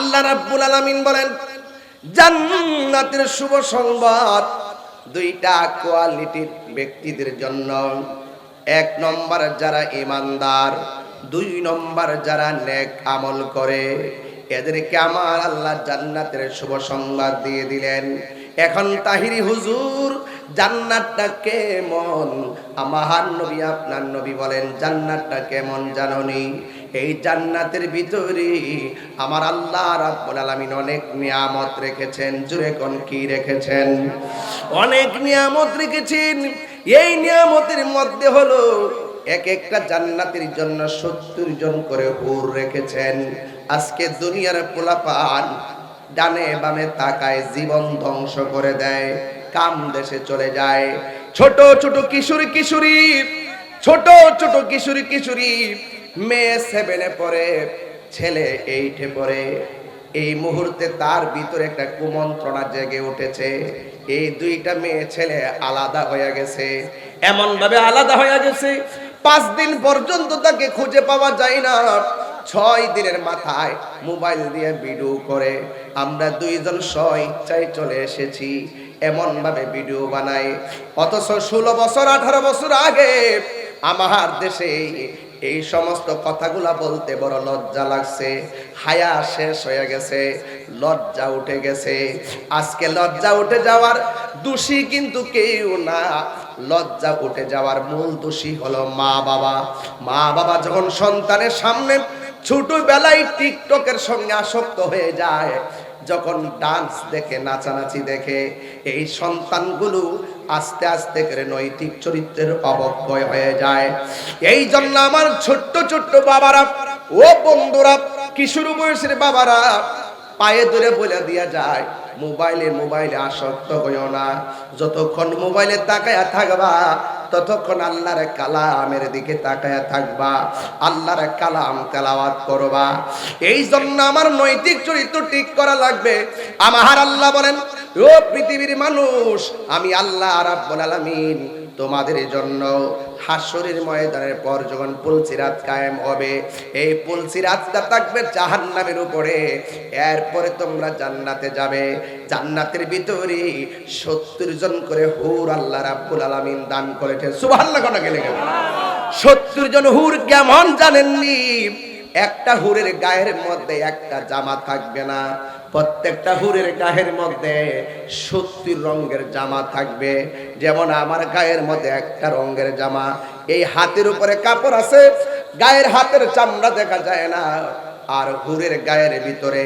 আল্লাহ রাব্বুল আলামিন বলেন জান্নাতের শুভ সংবাদ দুইটা কোয়ালিটির ব্যক্তিদের জন্য। এক নম্বর যারা ঈমানদার, দুই নম্বর যারা নেক আমল করে, এদেরকে আমার আল্লাহ জান্নাতের শুভ সংবাদ দিয়ে দিলেন। এখন তাহিরি হুজুর জান্নাতটা কেমন? আমার নবী আপনার নবী বলেন জান্নাতটা কেমন জাননি? এই জান্নাতের ভিতরে আমার আল্লাহ রাব্বুল আলামিন অনেক নিয়ামত রেখেছেন। জুরে কোন কি রেখেছেন? অনেক নিয়ামত রেখেছেন। এই নিয়ামতের মধ্যে হলো এক একটা জান্নাতের জন্য 70 জন করে হুর রেখেছেন। আজকে দুনিয়ার পোলাপান ডানে বামে তাকায় জীবন ধ্বংস করে দেয়, কাম দেশে চলে যায়। ছোট ছোট কিশোরী কিশোরী, ছোট ছোট কিশোরী কিশোরী, মেয়ে 7-এ পড়ে, ছেলে 8-এ পড়ে। এই মুহূর্তে তার ভিতরে একটা কুমন্ত্রণা জেগে উঠেছে। এই দুইটা মেয়ে ছেলে আলাদা হয়ে গেছে, এমন ভাবে আলাদা হয়ে গেছে 5 দিন পর্যন্ত তাকে খুঁজে পাওয়া যায় না। 6 দিনের মাথায় মোবাইল দিয়ে ভিডিও করে আমরা দুইজন স্ব-ইচ্ছায় চলে এসেছি, এমন ভাবে ভিডিও বানায়। অথচ 16 বছর 18 বছর আগে আমার দেশে এই সমস্ত কথাগুলা বলতে বড় লজ্জা লাগছে। হায়া শেষ হয়ে গেছে, লজ্জা উঠে গেছে। আজকে লজ্জা উঠে যাওয়ার দোষী কিন্তু কেউ না, লজ্জা উঠে যাওয়ার মূল দোষী হলো মা বাবা। মা বাবা যখন সন্তানের সামনে ছোটবেলায় টিকটকের সঙ্গে আসক্ত হয়ে যায়, যখন ডান্স দেখে, নাচানাচি দেখে, এই সন্তানগুলো আস্তে আস্তে করে নৈতিক চরিত্রের অবক্ষয় হয়ে যায়। এই জন্য আমার ছোট্ট ছোট্ট বাবারা, ও বন্ধুরা, কিশোর বয়সের বাবারা, পায়ে ধরে বলে দিয়া যায় মোবাইলে আসক্ত হইও না। যতক্ষণ মোবাইলে তাকায়া থাকবা ততক্ষণ আল্লাহর কালামের দিকে তাকায়া থাকবা, আল্লাহর কালাম তেলাওয়াত করবা। এই জন্য আমার নৈতিক চরিত্র ঠিক করা লাগবে। আমার আল্লাহ বলেন, ও পৃথিবীর মানুষ, আমি আল্লাহ রাব্বুল আলামিন তোমাদের জন্য হাসরের ময়দানের পর যখন পুলসিরাত কায়েম হবে, এই পুলসিরাতটা থাকবে জাহান্নামের উপরে। এরপরে তোমরা জান্নাতে যাবে। জান্নাতের ভিতরে 70 জন করে হুর আল্লাহ রাব্বুল আলামিন দান করেছেন। সুবহানাল্লাহ কোনা গেলে গেল 70 জন হুর কেমন জানেননি? একটা হুরের গায়ের মধ্যে একটা জামা থাকবে না, প্রত্যেকটা হুরের গায়ের মধ্যে 70 রঙের জামা থাকবে। যেমন আমার গায়ের মধ্যে একটা রঙের জামা, এই হাতের উপরে কাপড় আছে, গায়ের হাতের চামড়া দেখা যায় না। আর হুরের গায়ের ভিতরে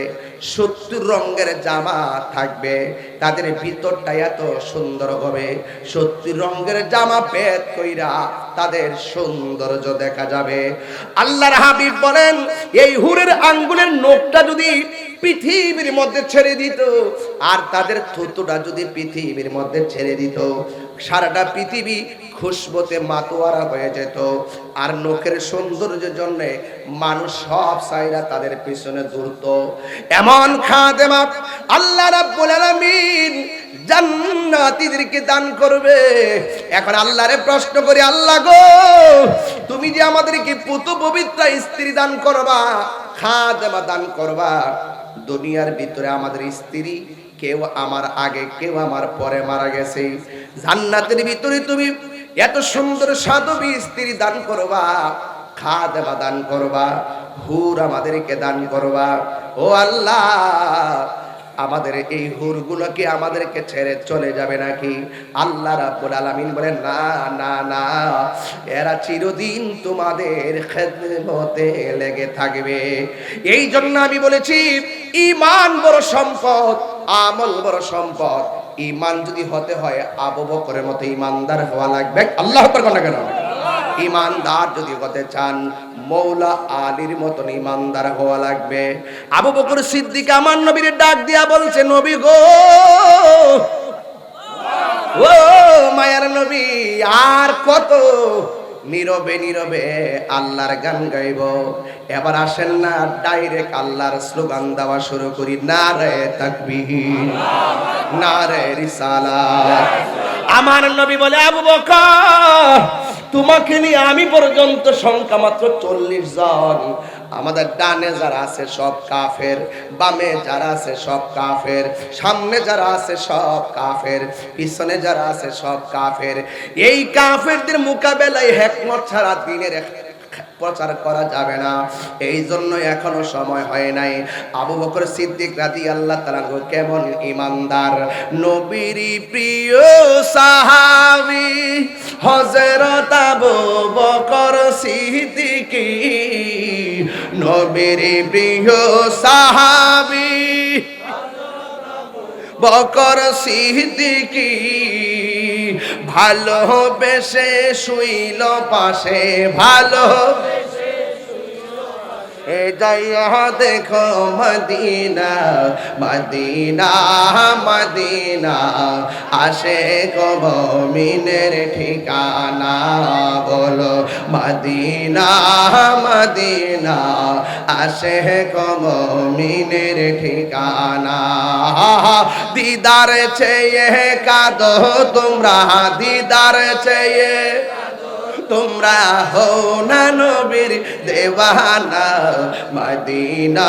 70 রঙের জামা থাকবে, তাদের ভিতরটা এত সুন্দর হবে। 70 রঙের জামা ভেদ কইরা তাদের সৌন্দর্য দেখা যাবে। আল্লাহর হাবিব বলেন, এই হুরের আঙ্গুলের নখটা যদি পৃথিবীর মধ্যে ছেড়ে দিত, আর তাদের থুতুটা যদি পৃথিবীর মধ্যে ছেড়ে দিত, সারাটা পৃথিবী খুশবুতে মাতোয়ারা হয়ে যেত। আর নখের সৌন্দর্যের জন্য মানুষ সব চাইরা তাদের পিছনে দৌড়ত। এমন খাদেমা আল্লাহ রাব্বুল আলামিন জান্নাতীদেরকে দান করবে। এখন আল্লাহরে প্রশ্ন করি, আল্লাহ গো, তুমি যে আমাদেরকে পুত পবিত্র স্ত্রী দান করবা, খাদেমা দান করবা, দুনিয়ার ভিতরে আমাদের স্ত্রী কেউ আমার আগে কেউ আমার পরে মারা গেছে, জান্নাতের ভিতরে তুমি এত সুন্দর সাধবী স্ত্রী দান করবা, খাদেমা দান করবা, হুর আমাদেরকে দান করবা। ও আল্লাহ, আমাদের এই হুরগুলোকে আমাদেরকে ছেড়ে চলে যাবে নাকি? আল্লাহ রাব্বুল আলামিন বলেন, না না না, এরা চিরদিন তোমাদের খেদমতে লেগে থাকবে। এই জন্য আমি বলেছি, ঈমান বড় সম্পদ, আমল বড় সম্পদ। ঈমান যদি হতে হয় আবু বকরের মতো ঈমানদার হওয়া লাগবে। আল্লাহু আকবার কোন কেন? ঈমানদার যদি হতে চান মৌলা আলীর মতন ঈমানদার হওয়া লাগবে। আবু বকর সিদ্দিক আমার নবীর ডাক দিয়া বলছে, নবী গো, ও মায়ার নবী, আর কত নীরবে নীরবে আল্লাহর গান গাইব? এবার আসেন না ডাইরেক্ট আল্লাহর স্লোগান দেওয়া শুরু করি, নারে তাকবীর, নারে রিসালাত। আমার নবী বলে, আবু বকর, তোমাকে নিয়ে আমি পর্যন্ত সংখ্যা মাত্র 40 জন, আমাদের ডানে যারা আছে সব কাফের, বামে যারা আছে সব কাফের, সামনে যারা আছে সব কাফের, পিছনে যারা আছে সব কাফের। এই কাফেরদের মোকাবেলায় হিকমত ছাড়া দ্বীনের প্রচার করা যাবে না। এই জন্য এখনো সময় হয় নাই। আবু বকর সিদ্দিক রাদিয়াল্লাহু তাআলা কেমন ইমানদার, নবীর প্রিয় সাহাবী হযরত আবু বকর সিদ্দিক, নবীর প্রিয় সাহাবী বকর সিদ্দিক, ভালোবেসে শুইল পাশে, ভালোবেসে এ যাইয়া দেখো মদিনা, মদিনা মদিনা আশিক মুমিনের ঠিকানা। বলো মদিনা মদিনা আশিক মুমিনের ঠিকানা। দিদার চেয়ে কাঁদো তোমরা, দিদার চেয়ে তোমরা হও না নবীর দেওয়ানা। মদিনা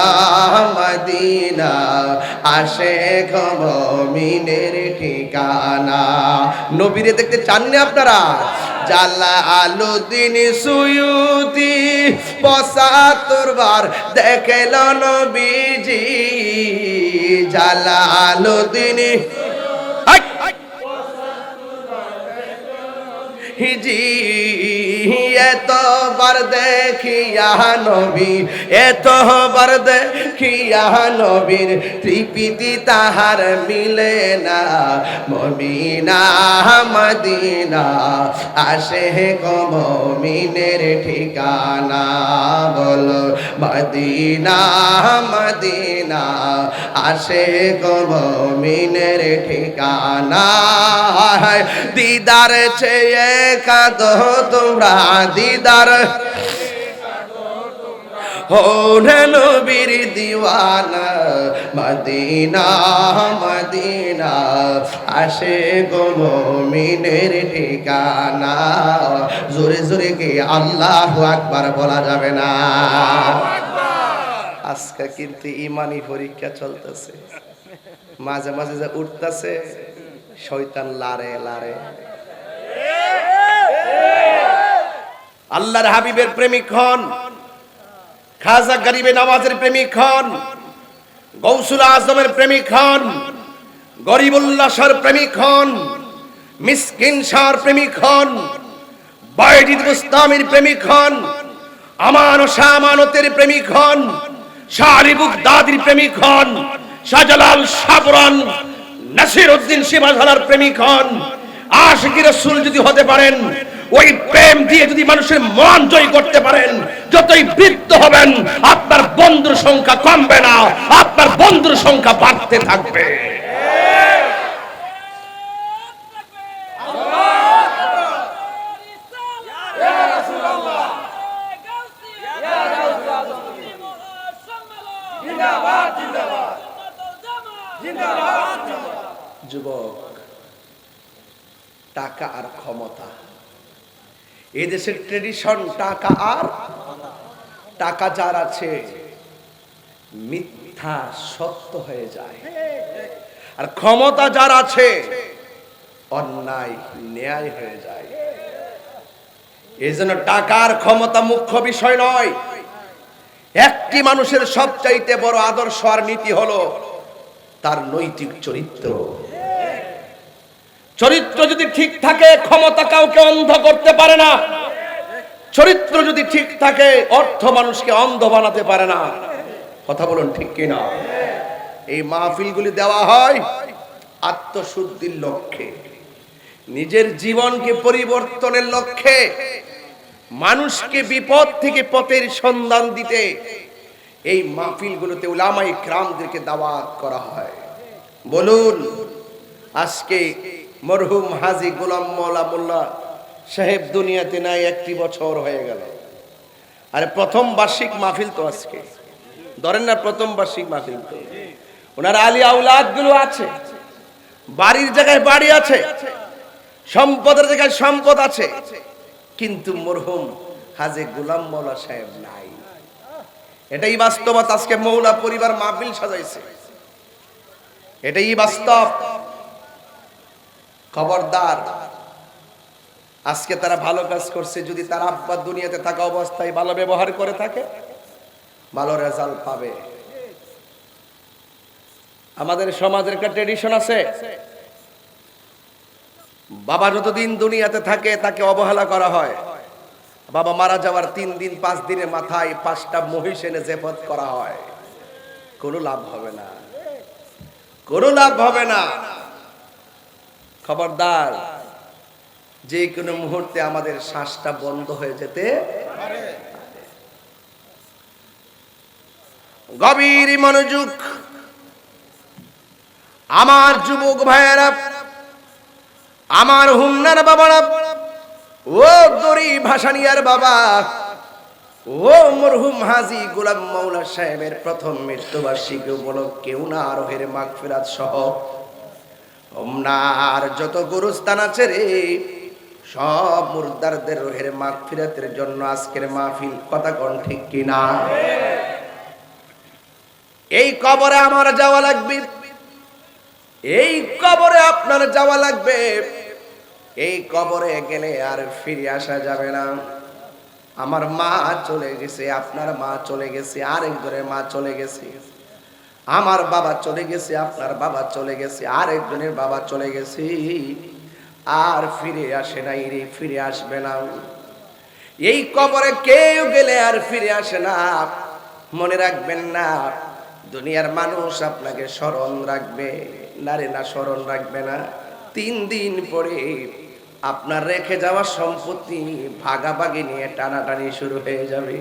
মদিনা আশিক মুমিনের ঠিকানা। নবীরে দেখতে চাননি আপনারা? জালালউদ্দিন সুয়ুতি ৭৫ বার দেখল নবীজি। জালালউদ্দিন হিজি এতবার দেখিয়া নবী, এতবার দেখিয়া নবীর তৃপ্তি তাহার মিলে না। মুমিনা মদিনা আশিক মুমিনের ঠিকানা। বলো মদিনা মদিনা আশিক মুমিনের ঠিকানা। দিদার চেয়ে কাঁদো তোমরা, দিদার হো নবীর দিওয়ানা। মদিনা মদিনা আশিক মুমিনের ঠিকানা। জোরে জোরে কি আল্লাহু আকবার বলা যাবে না? আজকে কিন্তু ইমানি পরীক্ষা চলতেছে, মাঝে মাঝে যে উঠতেছে শয়তান লারে লারে। আল্লাহর হাবিবের প্রেমিক হন, খাজা গরিবে নওয়াজের প্রেমিক হন, গৌসুল আজমের প্রেমিক হন, গরিবুল্লাহ শাহর প্রেমিক হন, মিসকিন শাহর প্রেমিক হন, বাইজিদ বুস্তামির প্রেমিক হন, আমান ও শাহ আমানতের প্রেমিক হন, শাহ আলী বুগদাদির প্রেমিক হন, শাহজালাল শাহপুরান নাসির উদ্দিন শিবাঝালার প্রেমিক হন। আশিকি রাসূল যদি হতে পারেন, ওই প্রেম দিয়ে যদি মানুষের মন জয় করতে পারেন, যতই বৃদ্ধ হবেন আপনার বন্ধুর সংখ্যা কমবে না, আপনার বন্ধুর সংখ্যা বাড়তে থাকবে। যুবক, টাকা আর ক্ষমতা, এই দেশের ট্রেডিশন টাকা আর টাকা যার আছে মিথ্যা সত্য হয়ে যায়, আর ক্ষমতা যার আছে অন্যায় ন্যায় হয়ে যায়। এই জন্য টাকা আর ক্ষমতা মুখ্য বিষয় নয়। একটি মানুষের সবচাইতে বড় আদর্শ আর নীতি হলো তার নৈতিক চরিত্র। চরিত্র যদি ঠিক থাকে, ক্ষমতা কাউকে অন্ধ করতে পারে না। চরিত্র যদি ঠিক থাকে, অর্থ মানুষকে অন্ধ বানাতে পারে না। কথা বলুন ঠিক কিনা? এই মাহফিলগুলি দেওয়া হয় আত্মশুদ্ধির লক্ষ্যে, নিজের জীবনকে পরিবর্তনের লক্ষ্যে, মানুষকে বিপদ থেকে পথের সন্ধান দিতে এই মাহফিলগুলোতে উলামায়ে কিরামদেরকে দাওয়াত করা হয়। বলুন, আজকে মরহুম হাজী গোলাম মওলা মোল্লা সাহেব দুনিয়াতে নাই, 1 বছর হয়ে গেল। আরে প্রথম বার্ষিক মাহফিল তো আজকে, ধরেন না প্রথম বার্ষিক মাহফিল তো। ওনার আলী আওলাদ গুলো আছে, বাড়ির জায়গায় বাড়ি আছে, সম্পদের জায়গায় সম্পদ আছে, কিন্তু মরহুম হাজী গোলাম মওলা সাহেব নাই। এটাই বাস্তবতা। আজকে মৌলা পরিবার মাহফিল সাজাইছে, এটাই বাস্তব। খবরদার, আজকে তারা ভালো কাজ করছে, যদি তার আব্বা দুনিয়াতে থাকা অবস্থায় ভালো ব্যবহার করে থাকে, ভালো রেজাল্ট পাবে। আমাদের সমাজের একটা ট্রেডিশন আছে, বাবা যতদিন দুনিয়াতে থাকে তাকে অবহেলা করা হয়। বাবা মারা যাওয়ার 3 দিন 5 দিনের মাথায় 5টা মহিষ এনে জেফত করা হয়। কোনো লাভ হবে না, কোনো লাভ হবে না। খবরদার, যে কোনো মুহূর্তে আমাদের শ্বাসটা বন্ধ হয়ে যেতে পারে। গভীর মনোযোগ আমার যুবক ভাইয়েরা, আমার হুন্নার বাবারা, ও দরি ভাসানিয়ার বাবা, ও মরহুম হাজী গোলাম মাওলা সাহেবের প্রথম মৃত্যুবার্ষিকী উপলক্ষে উনার রোহের মাগফিরাত সহ ওমনার যত গুরুস্থান আছে রে, সব মুর্দারদের রোহের মাগফিরাতের জন্য আজকের মাহফিল। কথা কোন ঠিক কিনা? এই কবরে আমার যাওয়া লাগবে, এই কবরে আপনার যাওয়া লাগবে। এই কবরে গেলে আর ফিরে আসা যাবে না। আমার মা চলে গেছে, আপনার মা চলে গেছে, আরেকজনের মা চলে গেছে। আমার বাবা চলে গেছে, আপনার বাবা চলে গেছে, আরেকজনের বাবা চলে গেছে। আর ফিরে আসে নাই রে, ফিরে আসবে না। এই কবরে কেউ গেলে আর ফিরে আসে না। মনে রাখবেন না, দুনিয়ার মানুষ আপনাকে স্মরণ রাখবে না রে, না স্মরণ রাখবে না। 3 দিন পরে আপনার রেখে যাওয়া সম্পত্তি ভাগাভাগি নিয়ে টানাটানি শুরু হয়ে যাবে।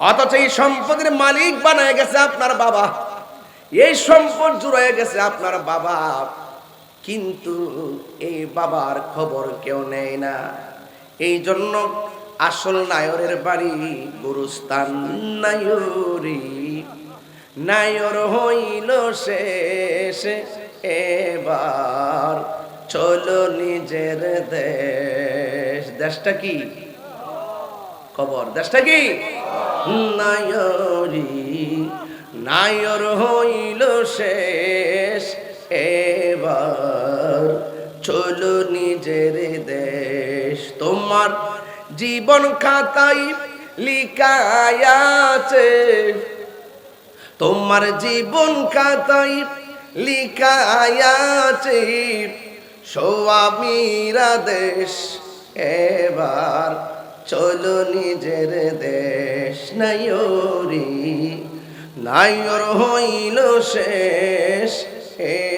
অথচ এই সম্পত্তির মালিক বানায় গেছে আপনার বাবা, এই সম্পদ জুড়ে গেছে আপনার বাবা, কিন্তু এই বাবার খবর কেউ নেয় না। এই জন্য আসল নায়রের বাড়ি গুরুস্থান নায়রি, নায়র হইল শেষ, এবার চলো নিজের দেশ। দেশটা কি? খবর। দেশটা কি? নায়রি, নায়র হইল শেষ, এবার চলো নিজের দেশ। তোমার জীবন খাতায় লিখায় আছে, তোমার জীবন খাতায় লিখায় আছে সোয়ামীরা দেশ, এবার চলো নিজের দেশ। নায়রি, নায়র হইল শেষ,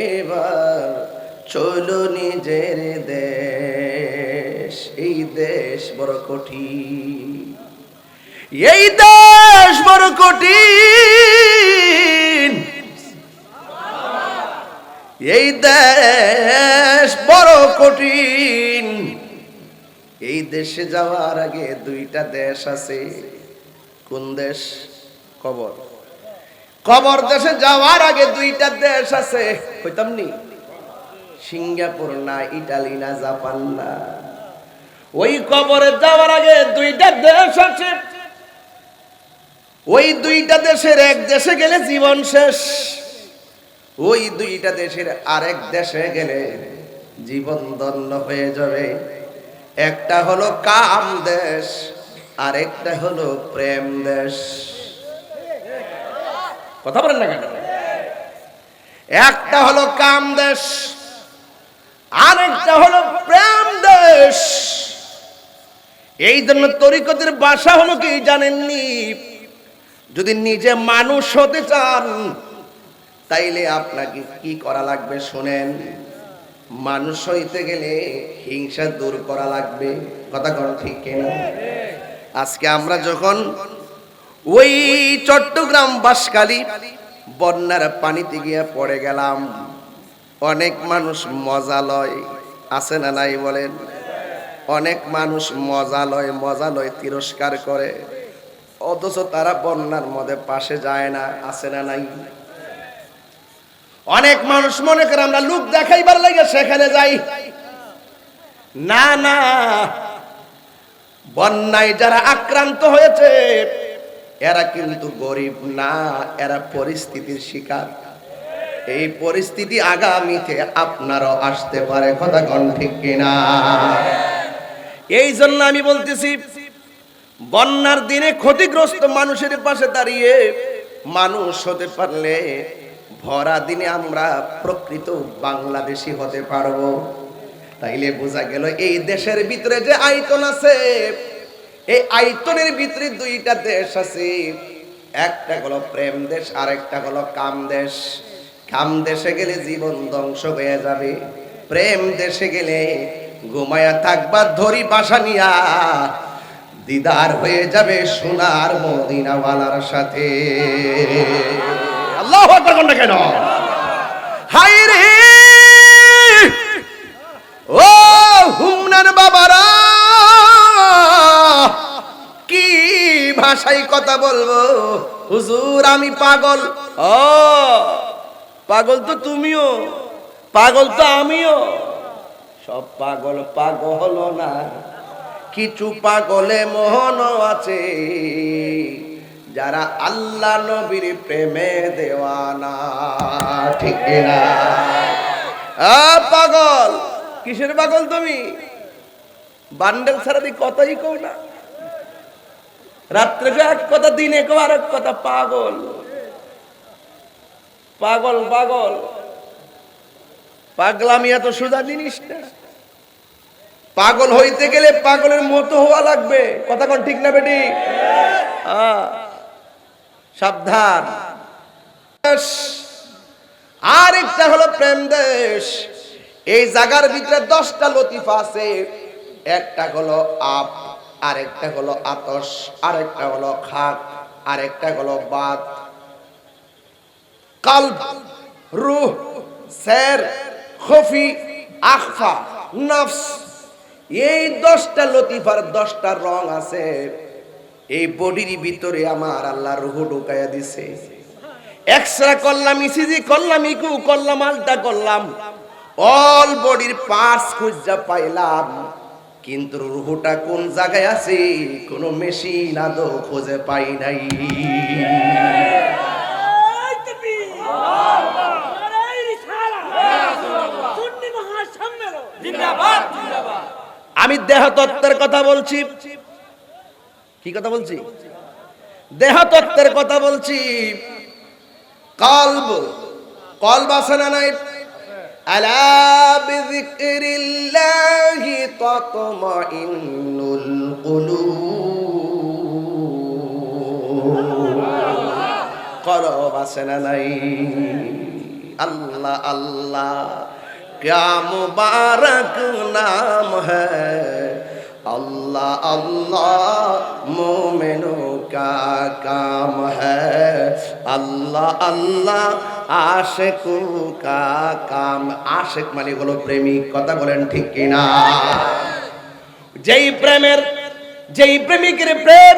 এবার চলো নিজের দেশ। এই দেশ বড় কঠিন, এই দেশ বড় কঠিন, এই দেশ বড় কঠিন। এই দেশে যাওয়ার আগে 2টা দেশ আছে। কোন দেশ? কবর। কবর দেশে যাওয়ার আগে 2টা দেশ আছে। কইতাম নি? সিঙ্গাপুর না, ইটালি না, জাপান না। ওই কবরে যাওয়ার আগে 2টা দেশ আছে। ওই 2টা দেশের এক দেশে গেলে জীবন শেষ, ওই 2টা দেশের আরেক দেশে গেলে জীবন ধন্য হয়ে যাবে। একটা হলো কাম দেশ, আরেকটা হলো প্রেম দেশ। কথা বলেন না কেন? একটা হলো কাম দেশ, আরেকটা হলো প্রেম দেশ। এই জন্য তরিকতের ভাষা হলো কি জানেননি? যদি নিজে মানুষ হতে চান তাইলে আপনাকে কি করা লাগবে শুনেন। মানুষ হইতে গেলে হিংসা দূর করা লাগবে। কথা কোন ঠিক কিনা? আজকে আমরা যখন ওই চট্টগ্রাম বাঁশখালী বন্যার পানিতে গিয়ে পড়ে গেলাম, অনেক মানুষ মজা লয়, আছে না নাই বলেন? অনেক মানুষ মজা লয় তিরস্কার করে, অথচ তারা বন্যার মধ্যে পাশে যায় না, আছে না নাই? অনেক মানুষ মনে করে আমরা লোক দেখাইবার লাগে সেখানে যাই। না না, বন্যায় যারা আক্রান্ত হয়েছে এরা কিন্তু গরিব না, এরা পরিস্থিতির শিকার। এই পরিস্থিতি আগামীতে আপনারও আসতে পারে, কথা কোন ঠিক কিনা? এই জন্য আমি বলতেছি, বন্যার দিনে ক্ষতিগ্রস্ত মানুষের পাশে দাঁড়িয়ে মানুষ হতে পারলে ভরা দিনে আমরা প্রকৃত বাংলাদেশী হতে পারবো। তাইলে বোঝা গেল এই দেশের ভিতরে যে আয়তন আছে, এই আয়তনের ভিতরে দুইটা দেশ আছে। একটা হলো প্রেম দেশ, আর একটা হলো কাম দেশ। কাম দেশে গেলে জীবন ধ্বংস হয়ে যাবে, প্রেম দেশে গেলে ঘুমায়া থাকবা ধরি বাসা নিয়া, দিদার হয়ে যাবে সোনার মদিনাওয়ালার সাথে। আল্লাহু আকবার কোনটা কেন? হায় রে ও হুমনার বাবারা, কি ভাষায় কথা বলবো? হুজুর আমি পাগল। ও পাগল তো তুমিও, পাগল তো আমিও। সব পাগল পাগল হলো না, কিছু পাগলে মোহন আছে, যারা আল্লাহ নবীর প্রেমে দেওয়ানা, ঠিক না? পাগল কিসের পাগল তুমি? বান্ডেল ছাড়া দি কথাই কও না, রাত্রে এক কথা দিনে কও আর এক কথা। পাগল পাগল পাগল পাগলামি এত সোজা জিনিস না। পাগল হইতে গেলে পাগলের মতো হওয়া লাগবে, কথা কোন ঠিক না বেটি? সাবধান। আর একটা হলো প্রেম দেশ। এই জায়গার ভিতরে 10টা লতিফা আছে। একটা হলো আপ, আরেকটা হলো আতশ, আরেকটা হলো খাক, আরেকটা হলো বাত, কলব, রূহ, সের, খফি, আখফা, নফস। এই 10টা লতিফার 10টা রং আছে। এই বডির ভিতরে আমার আল্লাহ রূহ ঢুকাইয়া দিছে। এক্সরা করলাম, ইসিজি করলাম, ইকু করলাম, আলটা করলাম, অল বডির পার্টস খুঁজা পাইলাম, কিন্তু রূহটা কোন জায়গায় আছে কোন মেশিন আদৌ খুঁজে পাই নাই। আমি দেহ তত্ত্বের কথা বলছি। কি কথা বলছি? দেহ তত্ত্বের কথা বলছি। কলব, কলব আছে না নাই? আলা বিযিকরিল্লাহি তাতমাইন্নুল কুলুব। কলব আছে না নাই? আল্লাহ আল্লাহ क्या मुबारक नाम है, अल्लाह अल्लाह मोमिनों का काम है, अल्लाह अल्लाह आशिकों का काम। आशिक মানে হলো প্রেমিক, কথা বলেন ঠিক কিনা? যেই প্রেমিকের প্রেম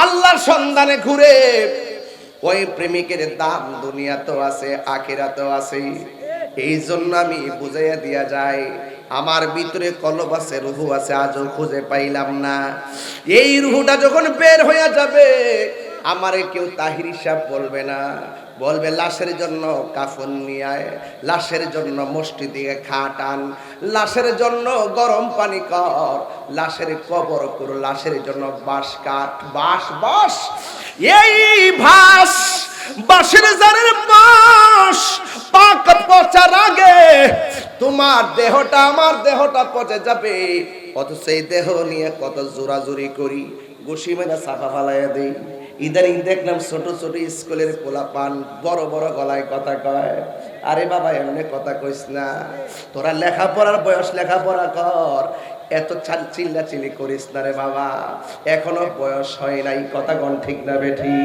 আল্লাহর সন্ধানে ঘুরে, ওই প্রেমিকের দাম দুনিয়াতেও আছে আখিরাতেও আছে। এই জন্য আমি বুঝাইয়া দিয়া যাই, আমার ভিতরে কলব আছে, রূহ আছে, আজও খুঁজে পাইলাম না। এই রূহটা যখন বের হইয়া যাবে, আমারে কেউ তাহির সাহেব বলবে না, বলবে লাশের জন্য কাফন নিয়ে আয়, লাশের জন্য মসজিদে খাট আন, লাশের জন্য গরম পানি কর, লাশের কবর কর, লাশের জন্য বাঁশ কাঠ, বাঁশ বাঁশ। এই ভাস বাঁশের জারের বাঁশ পাক পচার আগে তোমার দেহটা আমার দেহটা পচে যাবে। অথচ এই দেহ নিয়ে কত জোরাজুরি করি, ঘুষি মেরে চাপা ফালাইয়া দেই। ইদানিং দেখলাম ছোট ছোট স্কুলের পোলাপান বড় বড় গলায় কথা কয়। আরে বাবা এমনি কথা কইস না, তোরা লেখাপড়ার বয়স, লেখাপড়া কর, এত চিল্লা চিল্লি করিস না রে বাবা, এখনো বয়স হয় নাই, কথা কোন ঠিক না বেঠি?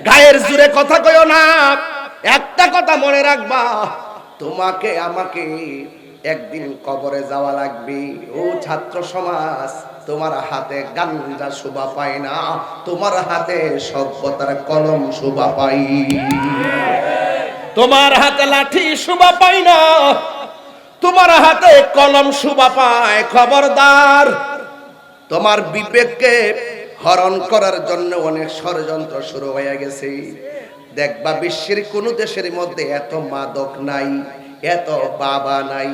গায়ের জোরে কথা কইও না। একটা কথা মনে রাখবা, তোমাকে আমাকে একদিন কবরে যাওয়া লাগবে। ও ছাত্র সমাজ, তোমার হাতে গাঞ্জা শোভা পায় না, তোমার হাতে সভ্যতার কলম শোভা পাই। তোমার হাতে লাঠি শোভা পায় না, তোমার হাতে কলম শোভা পায়। খবরদার, তোমার বিবেককে হরণ করার জন্য অনেক ষড়যন্ত্র শুরু হয়ে গেছে। দেখবা বিশ্বের কোন দেশের মধ্যে এত মাদক নাই, এত বাবা নাই,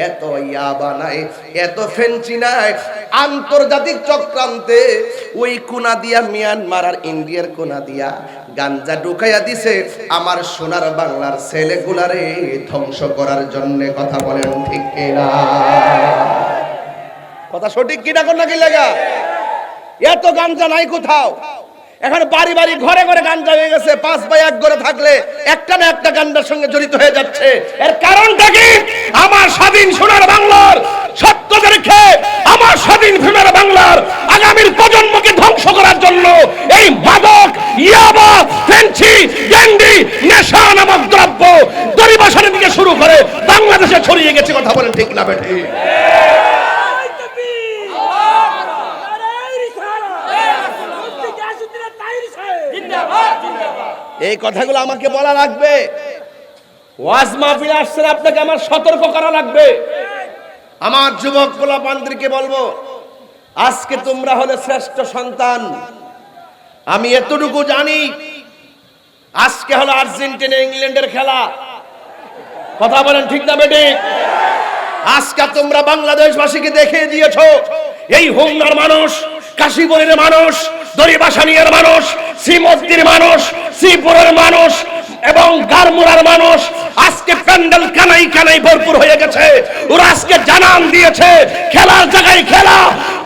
এত ইয়াবা নাই, এত ফেন্সি নাই। আন্তর্জাতিক চক্রান্তে ওই কোনা দিয়া মিয়ানমার আর ইন্ডিয়ার কোনা দিয়া গাঞ্জা ঢুকাইয়া দিছে আমার সোনার বাংলার ছেলেগুলারে ধ্বংস করার জন্য। কথা বলেন ঠিক কিনা? কথা সঠিক কিনা? কোন নাকি লাগা এত গাঞ্জা নাই কোথাও। এখন বাড়ি বাড়ি ঘরে ঘরে গাঞ্জা হয়ে গেছে। 5 ভাই এক ঘরে থাকলে একটা না একটা গাঞ্জার সঙ্গে জড়িত হয়ে যাচ্ছে। এর কারণটা কি? আমার স্বাধীন সোনার বাংলার সত্যদেরকে, আমার স্বাধীন সোনার বাংলার আগামীর প্রজন্মকে ধ্বংস করার জন্য এই মাদক, ইয়াবা, ফেন্সি, গ্যান্ডি, নেশা নামক দ্রব্য দরিবাসানের দিকে শুরু করে বাংলাদেশে ছড়িয়ে গেছে। কথা বলেন ঠিক না বেঠি? এই কথাগুলো আমাকে বলা লাগবে। ওয়াজ মাহফিলে আসছেন, আপনাকে আমার সতর্ক করা লাগবে। আমার যুবক পোলাপানদেরকে বলবো, আজকে তোমরা হলে শ্রেষ্ঠ সন্তান। আমি এতটুকু জানি, আজকে হলো আর্জেন্টিনা ইংল্যান্ডের খেলা। কথা বলেন ঠিক না বেটি? আজকে তোমরা বাংলাদেশবাসীকে দেখিয়ে দিয়েছো এই হোমনার মানুষ, কাশীপুরের মানুষ, দরিবাসানিয়ার মানুষ, শ্রীমদ্দির মানুষ, শ্রীপুরের মানুষ এবং গারমুরার মানুষ আজকে প্যান্ডেল কানাই কানাই ভরপুর হয়ে গেছে। ওরা আজকে জানান দিয়েছে খেলার জায়গায় খেলা,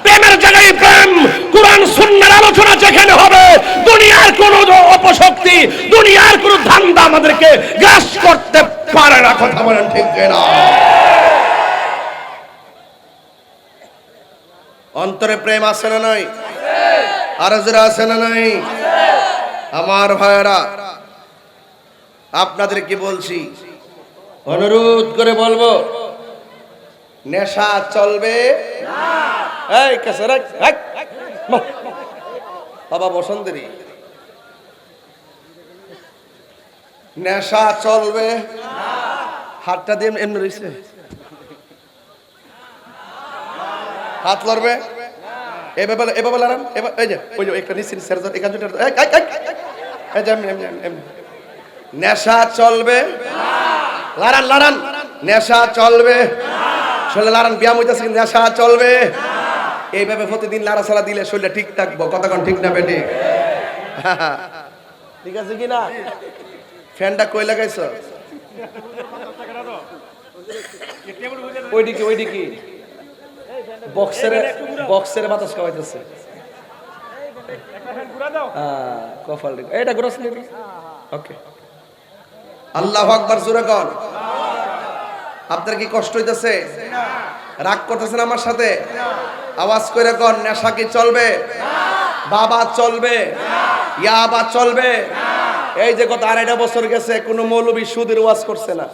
প্রেমের জায়গায় প্রেম, কোরআন সুন্নাহর আলোচনা যেখানে হবে, দুনিয়ার কোন অপশক্তি, দুনিয়ার কোন ধান্দা আমাদেরকে গ্রাস করতে পারে না। কথা বলেন ঠিক কিনা? অন্তরে প্রেম আছে না নাই? আর যারা আছে না নাই? আমার ভাইরা, আপনাদেরকে বলছি, অনুরোধ করে বলবো, নেশা চলবে না। এই কাছে রাখ, বাবা বসন্তরী, নেশা চলবে না। হাতটা দিয়ে এমনি রয়েছে, হাত লড়বে এভাবে লড়ান। এই যে ওই যে একটা নিশ্চিত সেরজন এখান থেকে এই যে এমনি নেশা চলবে না। লড়ান লড়ান, নেশা চলবে না। শরীরে লড়ান, ব্যায়াম হইতাছে, নেশা চলবে না। এইভাবে প্রতিদিন লাড়াছাড়া দিলে শরীরটা ঠিক থাকবো। কতক্ষণ ঠিক না বেটি? ঠিক আছে কি না? ফ্যানটা কই লাগাইছ? ওইদিকে ওইদিকে বক্সের বাতাস খাওয়াইতেছে। কপাল এটা ঘুরাস নি? ওকে, আল্লাহু আকবার জোরে কর। আপনার কি কষ্ট হইতেছে? রাগ করতেছেন আমার সাথে? আওয়াজ করে কর, নেশা কি চলবে? বাবা চলবে? ইয়াবা চলবে? এই যে গত 2.5 বছর গেছে কোনো মৌলবী সুদের ওয়াজ করছে না,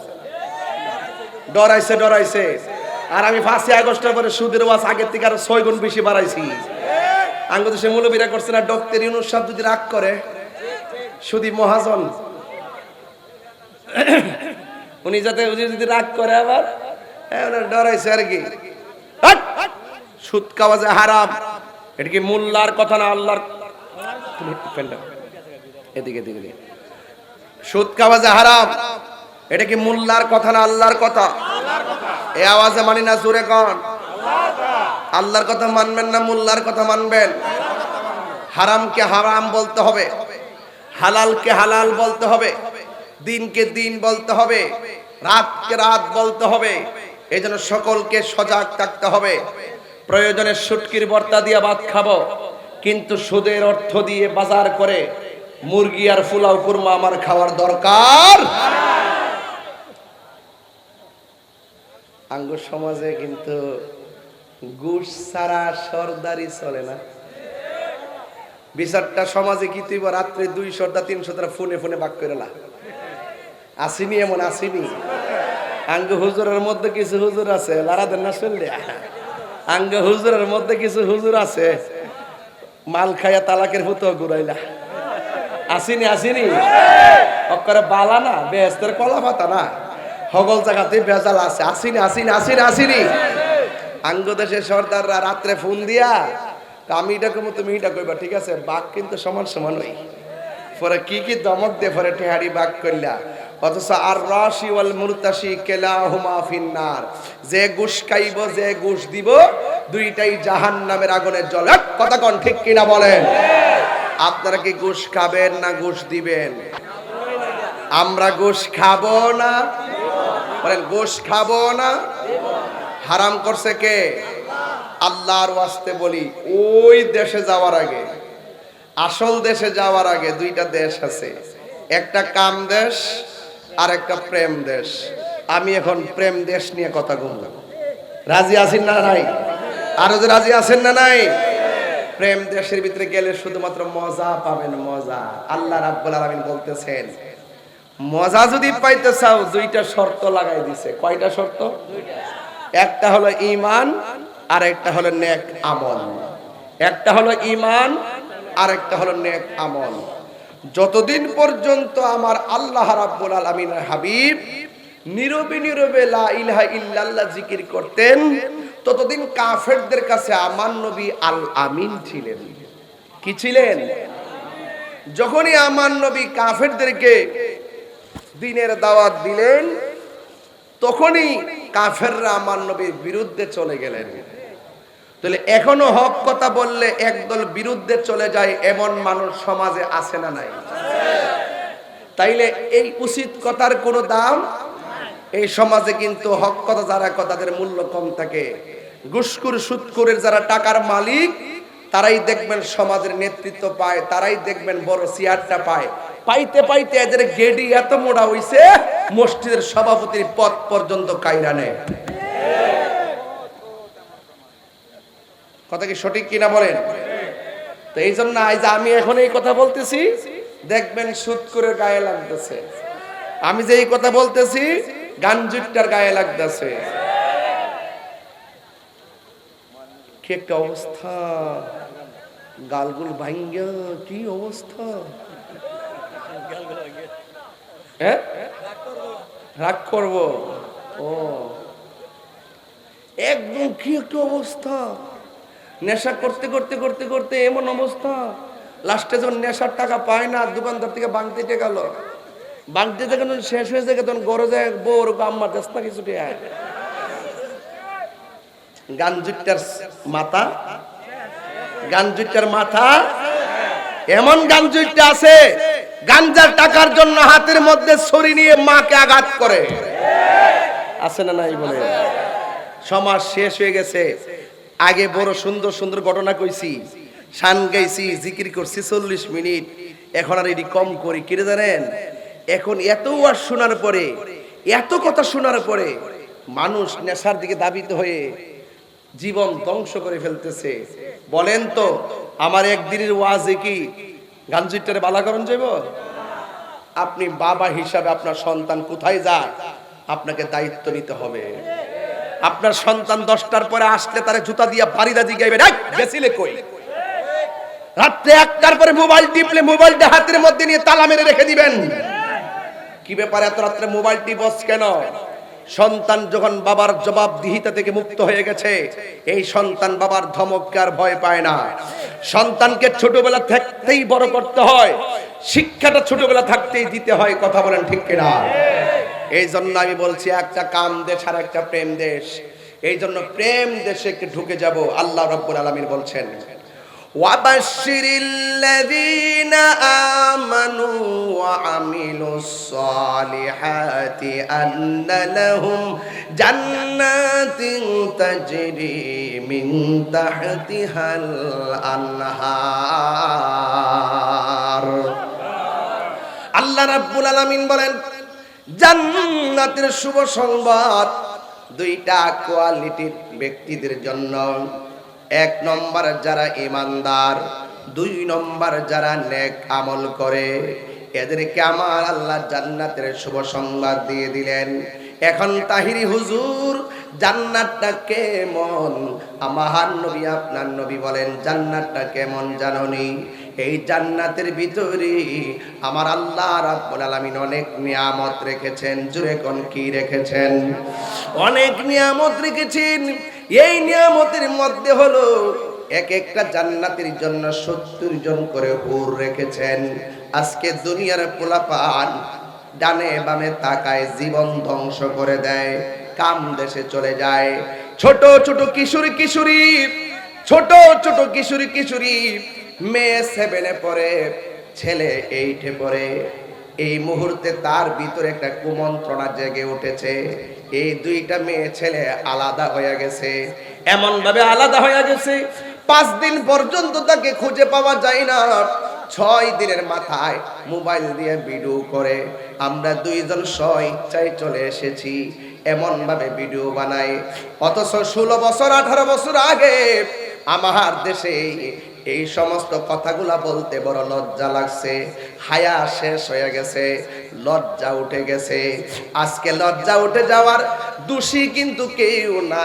ডরাইছে। আর আমি 5 আগস্টের পরে সুদের ওয়াজ আগের থেকে আরো 6 গুণ বেশি বাড়াইছি। আঙ্গদেশে মৌলবীরা করছে না। ডক্টর ইউনূস সাহেব যদি রাগ করে, সুদী মহাজন উনি যদি রাগ করে আবার ডরাইছে আর কি। সুদ খাওয়া যে হারাম, এটা কি মোল্লার কথা না আল্লাহর? এদিকে সুদ খাওয়া যে হারাম, এটা কি মোল্লার কথা না আল্লাহর কথা? এই আওয়াজে মানি না, জোরে কন। আল্লাহর কথা মানবেন না মোল্লার কথা মানবেন? হারামকে হারাম বলতে হবে, হালালকে হালাল বলতে হবে, দিনকে দিন বলতে হবে, রাতকে রাত বলতে হবে। এই জন্য সকলকে সজাগ থাকতে হবে। প্রয়োজনে শুটকির ভর্তা দিয়ে ভাত খাবো, কিন্তু সুদের অর্থ দিয়ে বাজার করে মুরগি আর পোলাও কুরমা আমার খাওয়ার দরকার। আঙ্গুর সমাজে কিন্তু ঘুষ ছাড়া সরদারি চলে না। বিচারটা সমাজে কি তুই রাত্রে 200টা 300টা ফোনে বাক করে লা আসিনি, এমন আসিনি। আঙ্গ হুজুরের মধ্যে কিছু হুজুর আছে, লারাদের না শুনলে, আঙ্গ হুজুরের মধ্যে কিছু হুজুর আছে মাল খাইয়া তালাকের ভূত ঘুরাইলা। আসিনি অক্করে বালা না, বেহেস্তের কলা পাতা না, হগল জায়গাতে বেজাল আছে। আসিনি। আঙ্গ দেশের সর্দাররা রাত্রে ফোন দিয়া আমি এটা কমু তুমি এটা কইবা, ঠিক আছে? বাঘ কিন্তু সমান সমান হই, পরে কি কি দমক দে পরে টেহারি বাঘ করলা। অথচ আর রাশি ওয়াল মুরতাশি কেলাহুমা ফিন্নার, যে ঘুষ খাইব যে ঘুষ দিব দুইটাই জাহান্নামের আগুনে জ্বলে। কথা কোন ঠিক কিনা বলেন? আপনারা কি ঘুষ খাবেন না ঘুষ দিবেন? আমরা ঘুষ খাবো না, বলেন ঘুষ খাবো না। হারাম করছে কে? আল্লাহর ওয়াস্তে বলি, ওই দেশে যাওয়ার আগে, আসল দেশে যাওয়ার আগে দুইটা দেশ আছে, একটা কাম দেশ আর একটা প্রেম দেশ। আমি এখন প্রেম দেশ নিয়ে কথা বললাম। রাজি আছেন না নাই? আরো যে রাজি আছেন না নাই? প্রেম দেশের ভিতরে গেলে শুধুমাত্র মজা পাবেন, মজা। আল্লাহ রাব্বুল আলামিন বলতেছেন, মজা যদি পাইতে চাও দুইটা শর্ত লাগাই দিছে। কয়টা শর্ত? একটা হলো ঈমান আর একটা হলো নেক আমল। একটা হলো ঈমান আর একটা হলো নেক আমল। যতদিন পর্যন্ত আমার আল্লাহ রাব্বুল আলামিনের হাবিব নীরবে নীরবে লা ইলাহা ইল্লাল্লাহ জিকির করতেন, ততদিন কাফেরদের কাছে আমার নবী আল আমিন ছিলেন। কি ছিলেন? যখনই আমার নবী কাফেরদেরকে দ্বীনের দাওয়াত দিলেন, তখনই কাফেররা আমার নবীর বিরুদ্ধে চলে গেলেন। তাহলে এখনো হক কথা বললে একদল বিরুদ্ধে চলে যায়, এমন মানুষ সমাজে আছে না নাই? তাইলে এই উচিত কথার কোনো দাম এই সমাজে কিন্তু হক কথা যারা কথা, তাদের মূল্য কম থাকে। ঘুষখোর সুদখোরের যারা টাকার মালিক, তারাই দেখবেন সমাজের নেতৃত্ব পায়, তারাই দেখবেন বড় চেয়ারটা পায়। পাইতে পাইতে এদের গেডি এত মোড়া হইছে, মসজিদের সভাপতির পদ পর্যন্ত কাইরা নেয়। কথা কি সঠিক কিনা বলেন? তো এই জন্য আজ আমি এখন এই কথা বলতেছি, দেখবেন সুদখোরের গায়ে লাগতেছে। আমি যে এই কথা বলতেছি গাঞ্জুটার গায়ে লাগতেছে। কি একটা অবস্থা, গালগুল ভাঙ্গা, কি অবস্থা! হ্যাঁ, রাগ করবো? ও একদম কি একটা অবস্থা! নেশা করতে করতে করতে করতে এমন অবস্থা, লাস্টে যখন নেশার টাকা পায় না, দোকানদার থেকে বাংতে গেল, বাংতে যখন শেষ হয়ে যায়, তখন গরো যায় বউর আম্মা দেশ না কিছু গাঞ্জুটার মাথা, গাঞ্জুটার মাথা এমন গাঞ্জুটা আছে, গাঞ্জার টাকার জন্য হাতের মধ্যে ছুরি নিয়ে মাকে আঘাত করে। আছে না নাই? বলে সমাজ শেষ হয়ে গেছে। আগে বড় সুন্দর সুন্দর ঘটনা কইছি, শান গাইছি, জিকির করছি 40 মিনিট, এখন আর এটি কম করি। কি জানেন? এখন এত ওয়াজ শোনার পরে, এত কথা শোনার পরে মানুষ নেশার দিকে দাবিত হয়ে জীবন ধ্বংস করে ফেলতেছে। বলেন তো, আমার একদিনের ওয়াজে কি গাঞ্জিটারে বালাকরণ যাইব? আপনি বাবা হিসাবে আপনার সন্তান কোথায় যায়, আপনাকে দায়িত্ব নিতে হবে। আপনার সন্তান 10টার পরে আসলে তারে জুতা দিয়া বাড়িদা জিগাইবে, গেছিলে কই? রাত্রে 1টার পরে মোবাইল টিপলে মোবাইলটা হাতের মধ্যে নিয়ে তালা মেরে রেখে দিবেন। কি ব্যাপার, এত রাত্রে মোবাইল টিপস কেন? সন্তান যখন বাবার জবাবদিহিতা থেকে মুক্ত হয়ে গেছে, এই সন্তান বাবার ধমককে আর ভয় পায় না। সন্তানকে ছোটবেলা থাকতেই বড় করতে হয়, শিক্ষাটা ছোটবেলা থাকতেই দিতে হয়। কথা বলেন ঠিক কিনা? এই জন্য আমি বলছি, একটা কাম দেশ আর একটা প্রেম দেশ। এই জন্য প্রেম দেশে ঢুকে যাব। আল্লাহ রাব্বুল আলামিন বলছেন, ওয়াবাশশিরিল্লাযীনা আমানু ওয়া আমিলুস সালিহাতি আন্না লাহুম জান্নাতিন তাজরি মিন তাহতিহাল আনহার। আল্লাহ রাব্বুল আলামিন বলেন, জান্নাতের শুভ সংবাদ দুইটা কোয়ালিটির ব্যক্তিদের জন্য। 1 নম্বর যারা ঈমানদার, 2 নম্বর যারা নেক আমল করে, এদেরকে আমার আল্লাহ জান্নাতের শুভ সংবাদ দিয়ে দিলেন। এখন তাহিরি হুজুর, জান্নাতটা কেমন? আমার নবী, আপনার নবী বলেন, জান্নাতটা কেমন জানোনি? এই জান্নাতের ভিতরে আমার আল্লাহ রাব্বুল আলামিন অনেক নিয়ামত রেখেছেন। জুরে কোন কি রেখেছেন? অনেক নিয়ামত রেখেছেন। এই নিয়ামতের মধ্যে হলো এক একটা জান্নাতের জন্য 70 জন করে হুর রেখেছেন। আজকে দুনিয়ার পোলাপান ডানে বামে তাকায় জীবন ধ্বংস করে দেয়, কাম দেশে চলে যায়। ছোট ছোট কিশোরী কিশোরী, ছোট ছোট কিশোরী কিশোরী, মেয়ে 7-এ পড়ে, ছেলে 8-এ পড়ে। এই মুহূর্তে তার ভিতরে একটা কুমন্ত্রণা জেগে উঠেছে। এই দুইটা মেয়ে ছেলে আলাদা হয়ে গেছে, এমন ভাবে আলাদা হয়ে গেছে 5 দিন পর্যন্ত তাকে খুঁজে পাওয়া যায় না। 6 দিনের মাথায় মোবাইল দিয়ে ভিডিও করে আমরা দুইজন স্ব-ইচ্ছায় চলে এসেছি, এমন ভাবে ভিডিও বানায়। অথচ 16 বছর 18 বছর আগে আমার দেশে এই সমস্ত কথাগুলা বলতে বড় লজ্জা লাগছে। হায়া শেষ হয়ে গেছে, লজ্জা উঠে গেছে। আজকে লজ্জা উঠে যাওয়ার দোষী কিন্তু কেউ না,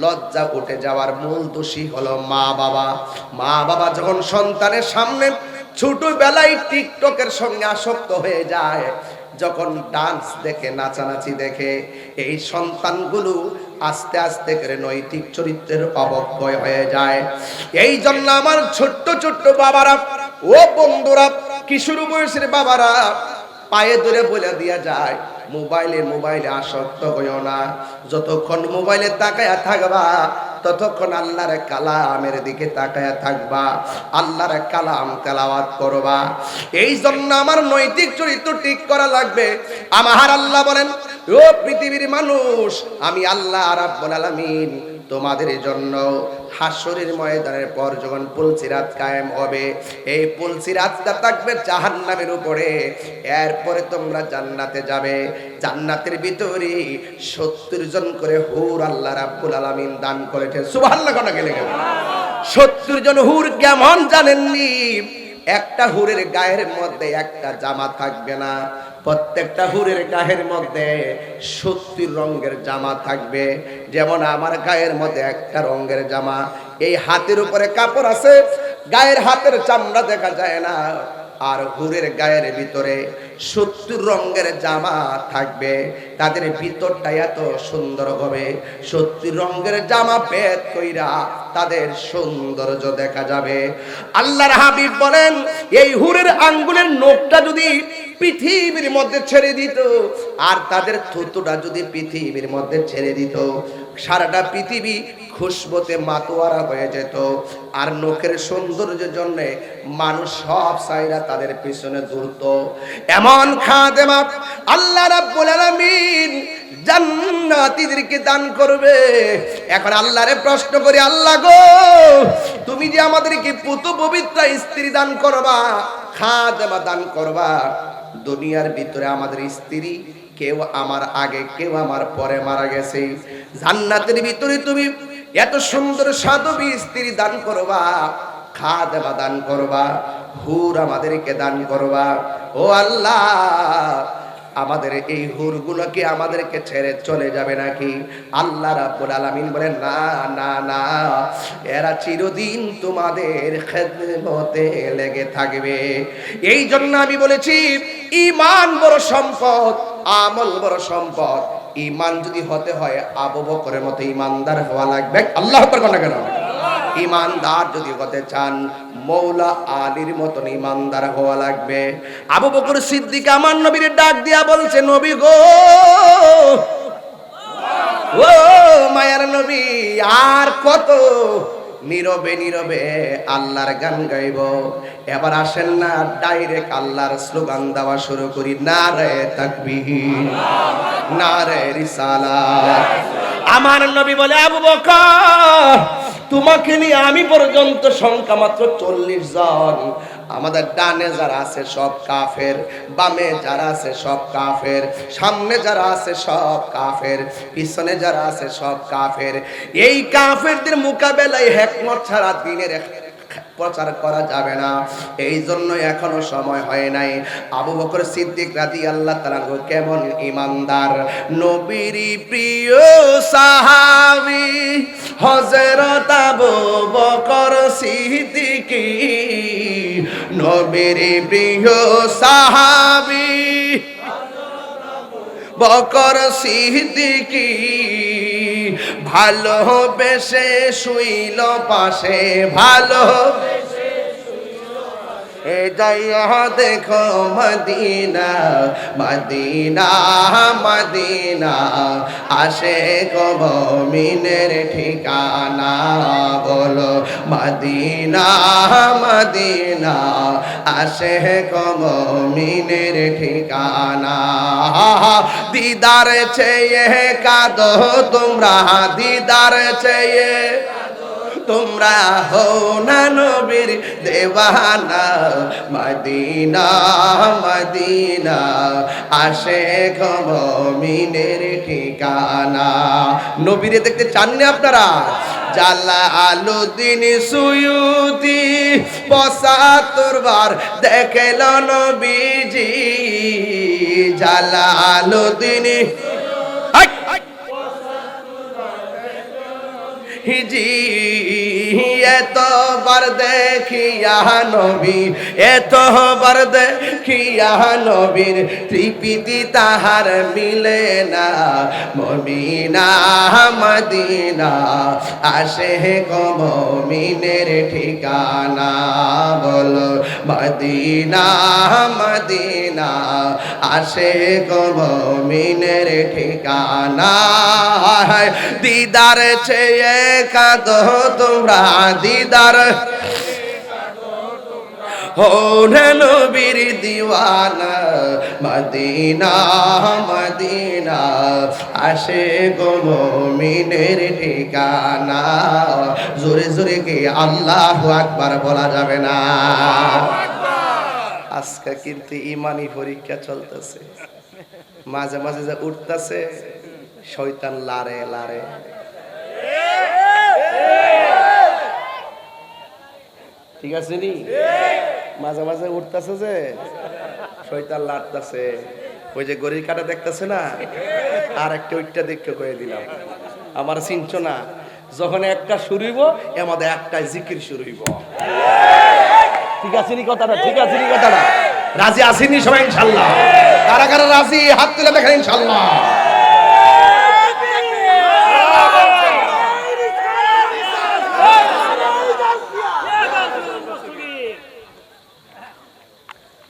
লজ্জা উঠে যাওয়ার মূল দোষী হলো মা বাবা। মা বাবা যখন সন্তানের সামনে ছোটবেলায় টিকটকের সঙ্গে আসক্ত হয়ে যায়, যখন ডান্স দেখে, নাচানাচি দেখে, এই সন্তানগুলো আস্তে আস্তে করে নৈতিক চরিত্রের অবক্ষয় হয়ে যায়। এই জন্য আমার ছোট্ট ছোট্ট বাবারা ও বন্ধুরা, কিশোর বয়সের বাবারা, পায়ে ধরে বলে দিয়া যায়, মোবাইলে আসক্ত হইও না। যতক্ষণ মোবাইলে তাকায়া থাকবা ততক্ষণ আল্লাহর কালামের দিকে তাকায়া থাকবা, আল্লাহর কালাম তেলাওয়াত করবা। এই জন্য আমার নৈতিক চরিত্র ঠিক করা লাগবে। আমার আল্লাহ বলেন, ও পৃথিবীর মানুষ, আমি আল্লাহ রাব্বুল আলামিন তোমাদের জন্য হাসরের ময়দানের পর যখন পুলসিরাত কায়েম হবে, এই পুলসিরাতটা থাকবে জাহান্নামের উপরে, এরপরে তোমরা জান্নাতে যাবে। জান্নাতের ভিতরে 70 জন করে হুর আল্লাহ রাব্বুল আলামিন দান করেছেন। সুবহানাল্লাহ কোন গেলে 70 জন হুর কেমন জানেননি? একটা হুরের গায়ের মধ্যে একটা জামা থাকবে না, প্রত্যেকটা হুরের গায়ের মধ্যে 70 রঙের জামা থাকবে। যেমন আমার গায়ের মধ্যে একটা রঙের জামা, এই হাতের উপরে কাপড় আছে, গায়ের হাতের চামড়া দেখা যায় না। আর হুরের গায়ের ভিতরে 70 রঙের জামা থাকবে, তাদের ভিতরটা এত সুন্দর হবে। 70 রঙের জামা ভেদ কইরা তাদের সৌন্দর্য দেখা যাবে। আল্লাহর হাবিব বলেন, এই হুরের আঙ্গুলের নখটা যদি পৃথিবীর মধ্যে ছেড়ে দিত, আর তাদের থুতুটা যদি পৃথিবীর মধ্যে ছেড়ে দিত, সারাটা পৃথিবী খুশবুতে মাতোয়ারা হয়ে যেত। আর নখের সৌন্দর্যের জন্য মানুষ সব সাইরা তাদের পিছনে দৌড়তো। এমন খাদেমা আল্লাহ রাব্বুল আলামিন জান্নাতীদেরকে দান করবে। এখন আল্লাহরে প্রশ্ন করি, আল্লাহ গো, তুমি যে আমাদেরকে পুত পবিত্র স্ত্রী দান করবা, খাদেমা দান করবা, দুনিয়ার ভিতরে আমাদের স্ত্রী কেউ আমার আগে কেউ আমার পরে মারা গেছে, জান্নাতের ভিতরে তুমি এত সুন্দর সাধবী স্ত্রী দান করবা, খাদেমা দান করবা, হুর আমাদেরকে দান করবা। ও আল্লাহ, আমাদের এই হুরগুলোকে আমাদেরকে ছেড়ে চলে যাবে নাকি? আল্লাহ রাব্বুল আলামিন বলেন, না না না, এরা চিরদিন তোমাদের খেদমতে লেগে থাকবে। এই জন্য আমি বলেছি, ঈমান বড় সম্পদ, আমল বড় সম্পদ। ঈমান যদি হতে হয় আবু বকরের মতো ঈমানদার হওয়া লাগবে। আল্লাহু আকবার কেন? ঈমানদার যদি হতে চান মৌলা আলীর মতন ঈমানদার হওয়া লাগবে। আবু বকর সিদ্দিক আমার নবীর ডাক দিয়া বলছে, নবী গো, ও মায়ার নবী, আর কত নীরবে নীরবে আল্লাহর গান গাইব? এবার আসেন না ডাইরেক্ট আল্লাহর স্লোগান দেওয়া শুরু করি, নারে তাকবীর, নারে রিসালাত। আমার নবী বলে, আবু বকর, তোমাকে নিয়ে আমি পর্যন্ত সংখ্যা মাত্র 40 জন। আমাদের ডানে যারা আছে সব কাফের, বামে যারা আছে সব কাফের, সামনে যারা আছে সব কাফের, পিছনে যারা আছে সব কাফের। এই কাফেরদের মোকাবেলায় হিকমত ছাড়া দ্বীনের প্রচার করা যাবে না। এই জন্য এখনো সময় হয় নাই। আবু বকর সিদ্দিক রাদিয়াল্লাহু তাআলা কেমন ঈমানদার, নবীর প্রিয় সাহাবী হযরত আবু বকর সিদ্দিক, নবীর প্রিয় সাহাবী বকর সিদ্দিকী ভালোবেসে শুইল পাশে, ভালো এ যাইয়া দেখো মদিনা মদিনা মদিনা, আসে গো মুমিনের ঠিকানা, বলো মদিনা মদিনা, আসে গো মুমিনের ঠিকানা। দিদার চেয়ে কাঁদো তোমরা, দিদার চেয়ে তোমরা হও না নবীর দেওয়ানা, মদিনা মদিনা, আসে গো মুমিনের ঠিকানা। নবীরে দেখতে চান না আপনারা? জালালউদ্দিন সুয়ুতি ৭৫ বার দেখল নবীজি, জালালউদ্দিন হিজি এতবার দেখিয়া নবী, এতবার দেখিয়া নবীর তৃপ্তি তাহার মিলে না, মদিনা মদিনা, আসে গো মুমিনের ঠিকানা, বলো মদিনা মদিনা, আসে গো মুমিনের ঠিকানা। দিদার চেয়ে কাঁদো তোমরা, দিদার হো রে নবীর দিওয়ানা, মদিনা মদিনা, আসে গো মুমিনের ঠিকানা। জোরে জোরে কি আল্লাহু আকবার বলা যাবে না? আজকে কিন্তু ইমানি পরীক্ষা চলতেছে, মাঝে মাঝে যে উঠতেছে শয়তান লারে লারে। ঠিক আছে নি? মাঝে মাঝে উঠতেছে যে শয়তান লাড়তেছে, ওই যে গরির কাটা দেখতেছে না, আর একটা ওইটা দেখতে কয়ে দিলাম আমার চিনছ না, যখন একটা শুরু হইব আমাদের একটাই জিকির শুরু হইব। ঠিক আছে নি কথাটা? ঠিক আছে নি কথাটা? রাজি আসেনি সবাই ইনশাল্লাহ? কারা কারা রাজি হাত তুলে দেখেন ইনশাল্লাহ।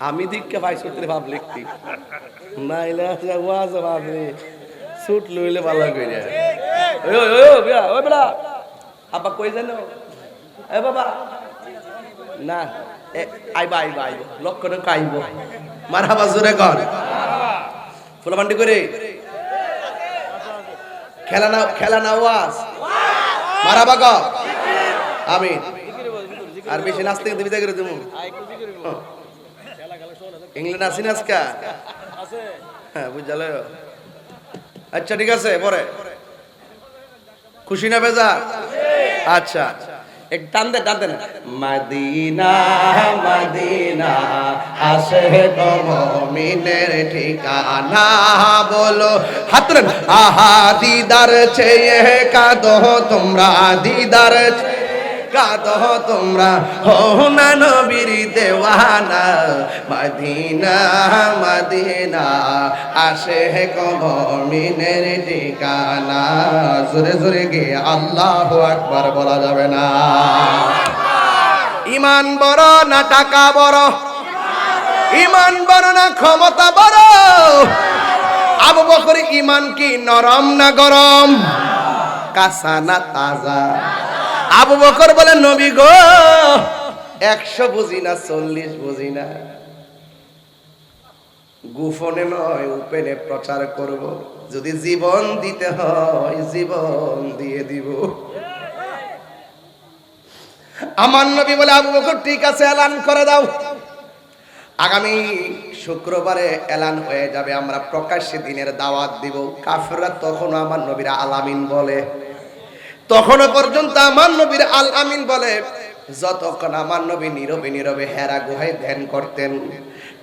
আমি দীক্ষা ভাই সত্যি ভাব লিখতি নাইলে ওয়াজ ভাবরে সুট লইলে ভালো করে। ওই ওই ওই ওই বেলা আব্বা কই জানো? এ বাবা না, আইবা আইবা আইব, লক্ষ্য না আইব। মারহাবা জোরে কর, ফুলাবান্ডি করে খেলা না, খেলা না ওয়াজ মারহাবা কর। আমিন। আর বেশি নাচতে কিন্তু বিদায় করে দেবো। ইংল্যান্ড আসিন আজকা? হ্যাঁ বুঝালো। আচ্ছা ঠিক আছে, পরে খুশি না বেজা? আচ্ছা এক টান দে, টান দেন। মদিনা মদিনা, আসে গো মুমিনের ঠিকানা, বলো হাত তুলেন। আহা দিদার চেয়ে কাঁদো তোমরা, দিদার কাঁদো তোমরা, হো না নবীর দেওয়ানা, মদিনা মদিনা, আসে গো মুমিনের ঠিকানা। জোরে জোরে গে আল্লাহু আকবার বলা যাবে না? ইমান বড় না টাকা বড়? ইমান বড় না ক্ষমতা বড়? আবু বকর ইমান কি নরম না গরম, কাঁচা না তাজা? আবু বকর বলে নবী গো 100 বুঝি না 40 বুঝি না, গোপনে নয় ওপেনে প্রচার করব, যদি জীবন দিতে হয় জীবন দিয়ে দিব। আমার নবী বলে আবু বকর ঠিক আছে এলান করে দাও, আগামী শুক্রবারে এলান হয়ে যাবে, আমরা প্রকাশ্যে দিনের দাওয়াত দিব। কাফেররা তখনও আমার নবীর আল আমিন বলে, তখনও পর্যন্ত আমার নবীর আল আমিন বলে, যতক্ষণ আমার নবী নীরবে নীরবে হেরা গুহায় ধ্যান করতেন।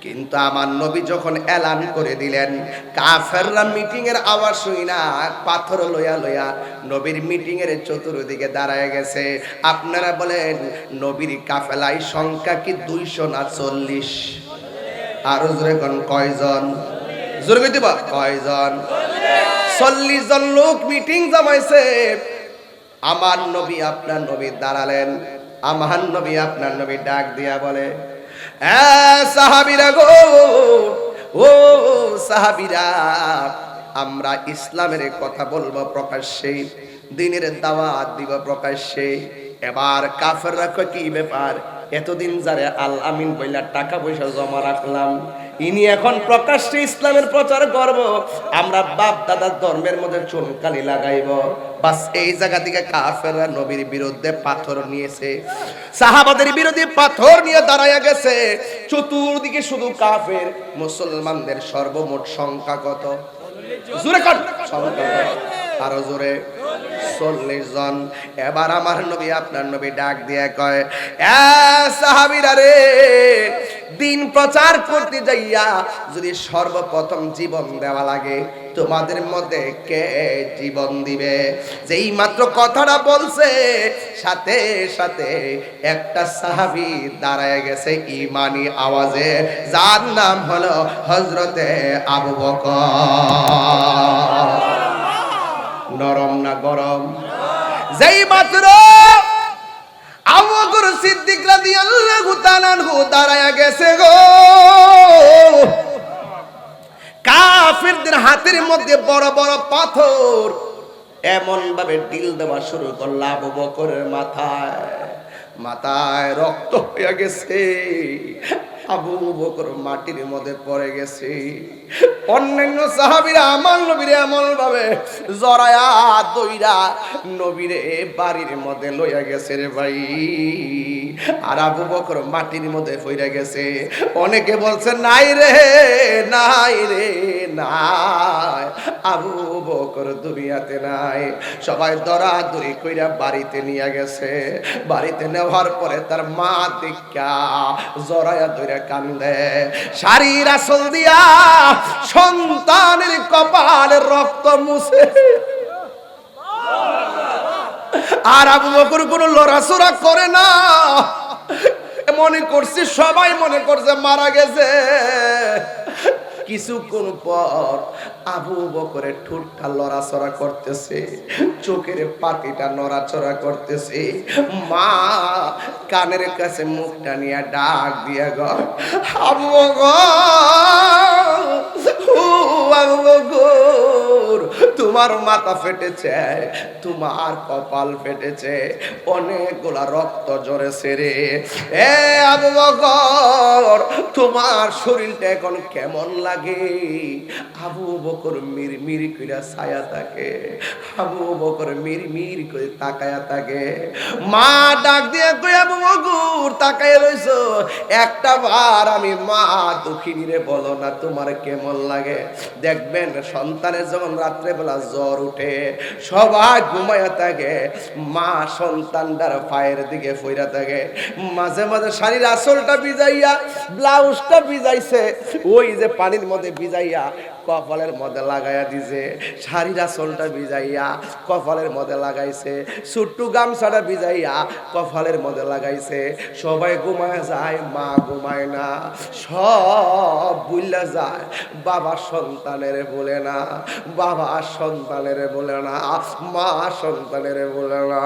কিন্তু আমার নবী যখন এলান করে দিলেন, কাফেররা মিটিং এর আওয়াজ শুই না পাথর লইয়া লইয়া নবীর মিটিং এর চতুর্দিকে দাঁড়ায় গেছে। আপনারা বলেন নবীর কাফেলায় সংখ্যা কি 200 না 40? আরো জোরে কোন কয়জন? জোরে কইতে বা কয়জন? 40 জন লোক মিটিং জমাইছে। আমার নবী আপনার নবী দাঁড়ালেন। আমার নবী আপনার নবী ডাক দিয়া বলে, সাহাবীরা গো, ও সাহাবীরা, আমরা ইসলামের কথা বলবো প্রকাশ্যে, দ্বীনের দাওয়াত দিব প্রকাশ্যে। এবার কাফেররা কয় কি ব্যাপার, এতদিন যারে আল আমিন বইলা টাকা পয়সা জমা রাখলাম, ইনি এখন প্রকাশ্যে ইসলামের প্রচার করব, আমরা বাপ দাদার ধর্মের মধ্যে চুনকালি লাগাইব। বাস এই জায়গা থেকে কাফেররা নবীর বিরুদ্ধে পাথর নিয়েছে, সাহাবাদের বিরুদ্ধে পাথর নিয়ে দাঁড়ায়া গেছে। চতুর্দিকে শুধু কাফের। মুসলমানদের সর্বমোট সংখ্যা কত? জোরে কর, সংখ্যা কত? আরো জোরে। 40 জন। এবার আমার নবী আপনার নবী ডাক দিয়ে কয়, সাহাবীরা রে, দিন প্রচার করতে যাইয়া যদি সর্বপ্রথম জীবন দেওয়া লাগে, তোমাদের মধ্যে কে জীবন দিবে? যেই মাত্র কথাটা বলছে, সাথে সাথে একটা সাহাবী দাঁড়ায় গেছে ঈমানি আওয়াজে, যার নাম হলো হযরতে আবু বকর। নরম না গরম? যেই মাত্র আবু বকর সিদ্দিক রাদিয়াল্লাহু তাআলা আনহু দাঁড়ায়া গেছে গো, কাফিরদের হাতের মধ্যে বড় বড় পাথর এমন ভাবে ঢিল দেওয়া শুরু করল আবু বকরের মাথায়। মাথায় রক্ত হয়ে গেছে, আবু বকর মাটির মধ্যে পড়ে গেছে। অন্যান্য সাহাবীরা আমার নবীরে এমন ভাবে জড়ায়া দইরা নবীরে বাড়ির মধ্যে লইয়া গেছে রে ভাই। আর আবু বকর মাটির মধ্যে পড়ে গেছে। অনেকে বলছে নাই রে, নাই রে, নাই, আবু বকর দুনিয়াতে নাই। সবাই দরাদরি কইরা বাড়িতে নিয়ে গেছে। বাড়িতে নেওয়ার পরে তার মা দেখা জড়ায়া ধরে কান্দে, শাড়ির আঁচল দিয়া সন্তানের কপালে রক্ত মুছে। আর আবু বকর কোনো লড়াচড়া করে না। মনে করছি, সবাই মনে করছে মারা গেছে। কিছুক্ষণ পর আবু বকরের ঠোঁটটা লড়াচড়া করতেছে, চোখের পাতিটা নড়াচড়া করতেছে। মা কানের কাছে মুখটা নিয়ে ডাক দিয়া গো, আবু বকর, ও আবু বকর, তোমার মাথা ফেটেছে, তোমার কপাল ফেটেছে, অনেকগুলা রক্ত ঝরেছে রে। এ আবু বকর, তোমার শরীরটা এখন কেমন লাগে? আবু বকর মিরমির কইরা ছায়া থাকে, আবু বকর মিরমির করে তাকায়া থাকে। মা ডাক দিয়ে কই, আবু বকর তাকায় রইছো, একটা বার আমি মা দুঃখিনী রে বলো না তোমার কেমন লাগে? দেখবেন সন্তানের যখন রাত্রে বেলা জ্বর উঠে, সবাই ঘুমায়া থাকে, মা সন্তানটার পায়ের দিকে ফইরা থাকে। মাঝে মাঝে শাড়ির আঁচলটা ভিজাইয়া, ব্লাউজটা ভিজাইছে, ওই যে পানির মধ্যে ভিজাইয়া কপালের মধ্যে লাগাইয়া দিছে। শাড়ির আঁচলটা ভিজাইয়া কপালের মধ্যে লাগাইছে, ছোট্টু গামছাটা ভিজাইয়া কপালের মধ্যে লাগাইছে। সবাই ঘুমায় যায়, মা ঘুমায় না। সব ভুইলা যায়, বাবা সন্তানের বলে না, বাবা সন্তানের বলে না, মা সন্তানের বলে না।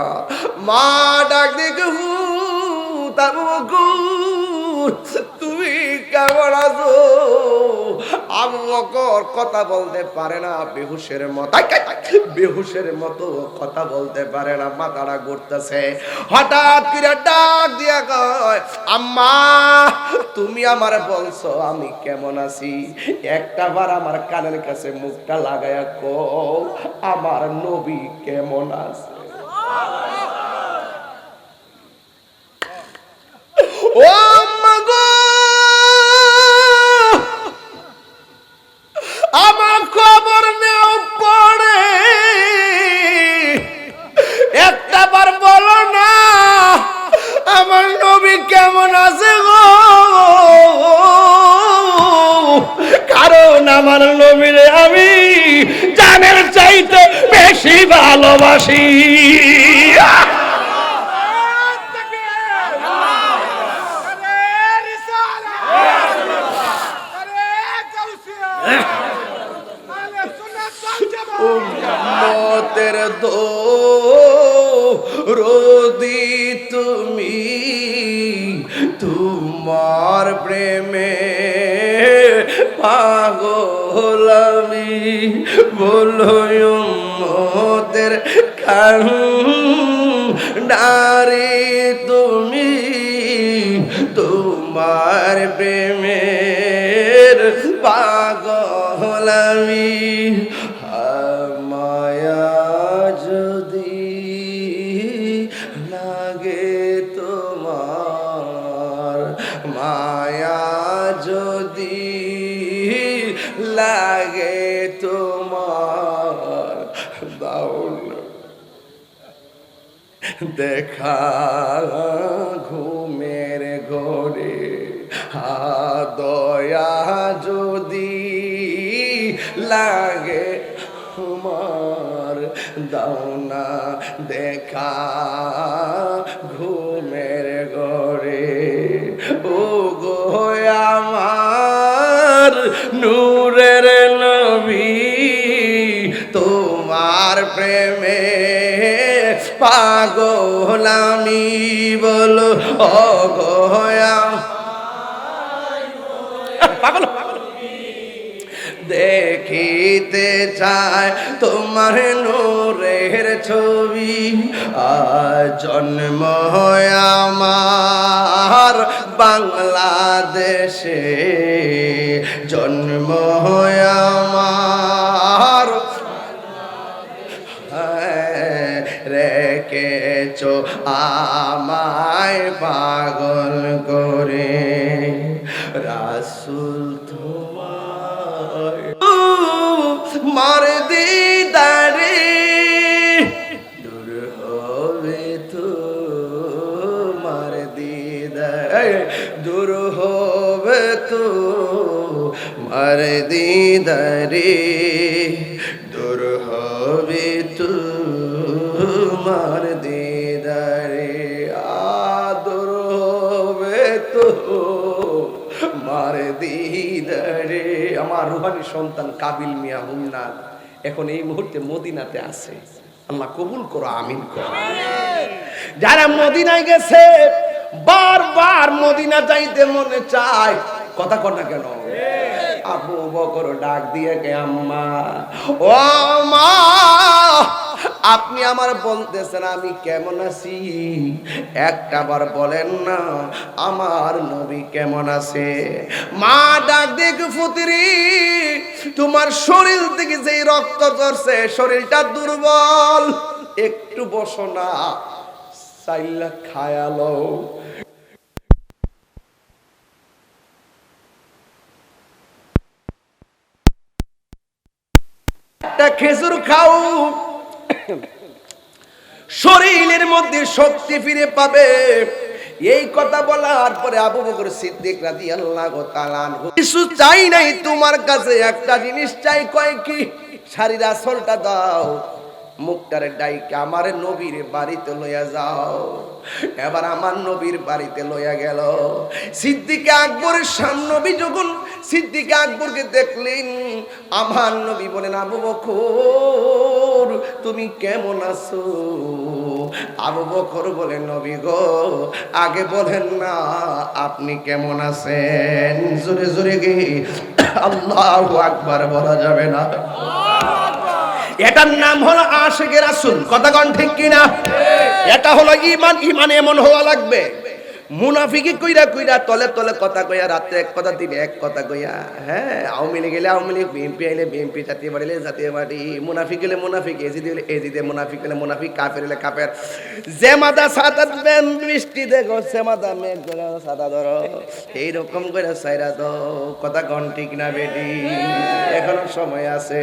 মা ডাক দিকে, হু তাবু বকর, তুমি কেমন আছো? আবু বকর কথা বলতে পারে না, বেহুশের মতো, বেহুশের মতো কথা বলতে পারে না, মাথাটা ঘুরতেছে। হঠাৎ করে ডাক দিয়া কয়, আম্মা তুমি আমার বলছো আমি কেমন আছি, একটা বার আমার কানের কাছে মুখটা লাগায়া কও আমার নবী কেমন আছে। ও মাগো, আমার খবর নেও পড়ে, একটা বার বলো না আমার নবী কেমন আছে গো, কারণ আমার নবীরে আমি জানের চাইতে বেশি ভালোবাসি। উম্মতের দরদি তুমি, তোমার প্রেমে পাগল আমি, বলো উম্মতের কান্ডারি তুমি, তোমার প্রেমের পাগল আমি। মায়া যদি লাগে তোমার, মায়া যদি লাগে তোমার, দাও দেখা ঘুমের ঘরে, দয়া যদি লাগে তোমার, দাও না দেখা ঘুমের ঘরে। ও গো আমার নূরের নবী, তোমার প্রেমে পাগল আমি, বলো ও গো পাগল। দেখিতে চায় তোমার নূরের ছবি, জন্ম আমার বাংলাদেশে, জন্ম আমার রেখেছো আমায় পাগল করে, রাসূল তোমায় মার দিদারে দূর হবে তো, মার দিদারে দূর হবে তো, মার দিদারে দূর হবে তো, মার দিদারে আদর হবে তো, মার দিদারে। আমার রুহানি সন্তান কাবিল মিয়া হুমনাথ এখন এই মুহূর্তে মদিনাতে আছে, আল্লাহ কবুল করো, আমিন করো। যারা মদিনায় গেছে বারবার মদিনা যাইতে মনে চায়, কথা কর না কেন? আবু বকর ডাক দিয়ে কে আম্মা, ও মা, আপনি আমার বলতেছেন আমি কেমন আছি, একটা বার বলেন না আমার নবী কেমন আছে? মা ডাক দিয়ে ফুতিরি, তোমার শরীর থেকে যে রক্ত ঝরছে শরীরটা দুর্বল, একটু বসো না, চাইলা খায়ালো। একটা খেজুর খাও, শরীরের মধ্যে শক্তি ফিরে পাবে। এই কথা বলার পরে আবু বকর সিদ্দিক রাদিয়াল্লাহু তাআলা কিছু চাই নাই তোমার কাছে, একটা জিনিস চাই, কয় কি? শাড়ির আঁচলটা দাও, মুখটারে ডাইকে আমার নবীর বাড়িতে লইয়া যাও। এবার আমার নবীর বাড়িতে লইয়া গেল। সিদ্দিক আকবরের সামনে যখন সিদ্দিক আকবরকে দেখলেন, আমার নবী বলেন, আবু বকর তুমি কেমন আছো? আবু বকর বলেন, নবী গো আগে বলেন না আপনি কেমন আছেন? জোরে জোরে কি আল্লাহু আকবার বলা যাবে না? এটার নাম হলো আশিকে রাসূল, কথা কোন ঠিক কিনা? এটা হলো ঈমান। ঈমান এমন হওয়া লাগবে, মুনাফিকি কইরা কইরা তলে তলে কথা কইয়া রাতে এক কথা দিবে এক কথা কইয়া, হ্যাঁ আওয়ামী লীগ গেলে আওয়ামী লীগ, বিএনপি আইলে বিএনপি, জাতীয় পার্টি হলে জাতীয় পার্টি, মুনাফিক গেলে মুনাফিক, এজিদি হলে এজিদে, মুনাফিক হলে মুনাফিক, কাফের হলে কাফের। জেমাদা সাদা বৃষ্টি দেখো, সেমাদা মেঘ ধরো, সাদা ধরো, এইরকম করে সাইরা দাও, কথা কোন ঠিক না বেটি? এখনো সময় আছে,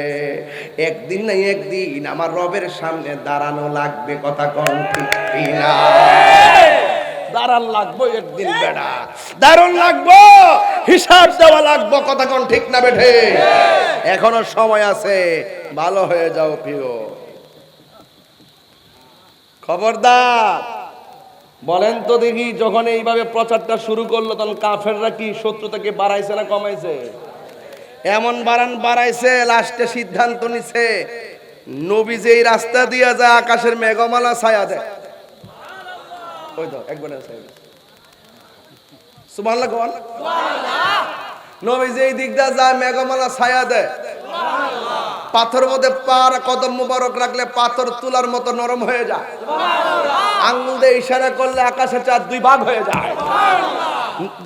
একদিন না একদিন আমার রবের সামনে দাঁড়ানো লাগবে, কথা কোন ঠিক কিনা? দাঁড়ান লাগবো একদিন, বেড়া দারুণ লাগবো, হিসাব দেওয়া লাগবো, কথা কোন ঠিক না বেঠে? এখনো সময় আছে, ভালো হয়ে যাও প্রিয়। খবরদার বলেন তো দেখি, যখন এইভাবে প্রচারটা শুরু করলো তখন কাফেররা কি শত্রুতাকে বাড়াইছে না কমাইছে? এমন বাড়াইছে, লাস্টে সিদ্ধান্ত নিছে নবী যেই রাস্তা দিয়া যায় আকাশের মেঘমালা ছায়া দেয়। ওই তো একবার সুবহানাল্লাহ কোন নবী যেই দিক দিয়ে যায় মেঘমালা ছায়া দেয়। পাথর মধ্যে পার কদম মুবারক রাখলে পাথর তুলার মতো নরম হয়ে যায়। আঙ্গুল দিয়ে ইশারা করলে আকাশের চাঁদ দুই ভাগ হয়ে যায়।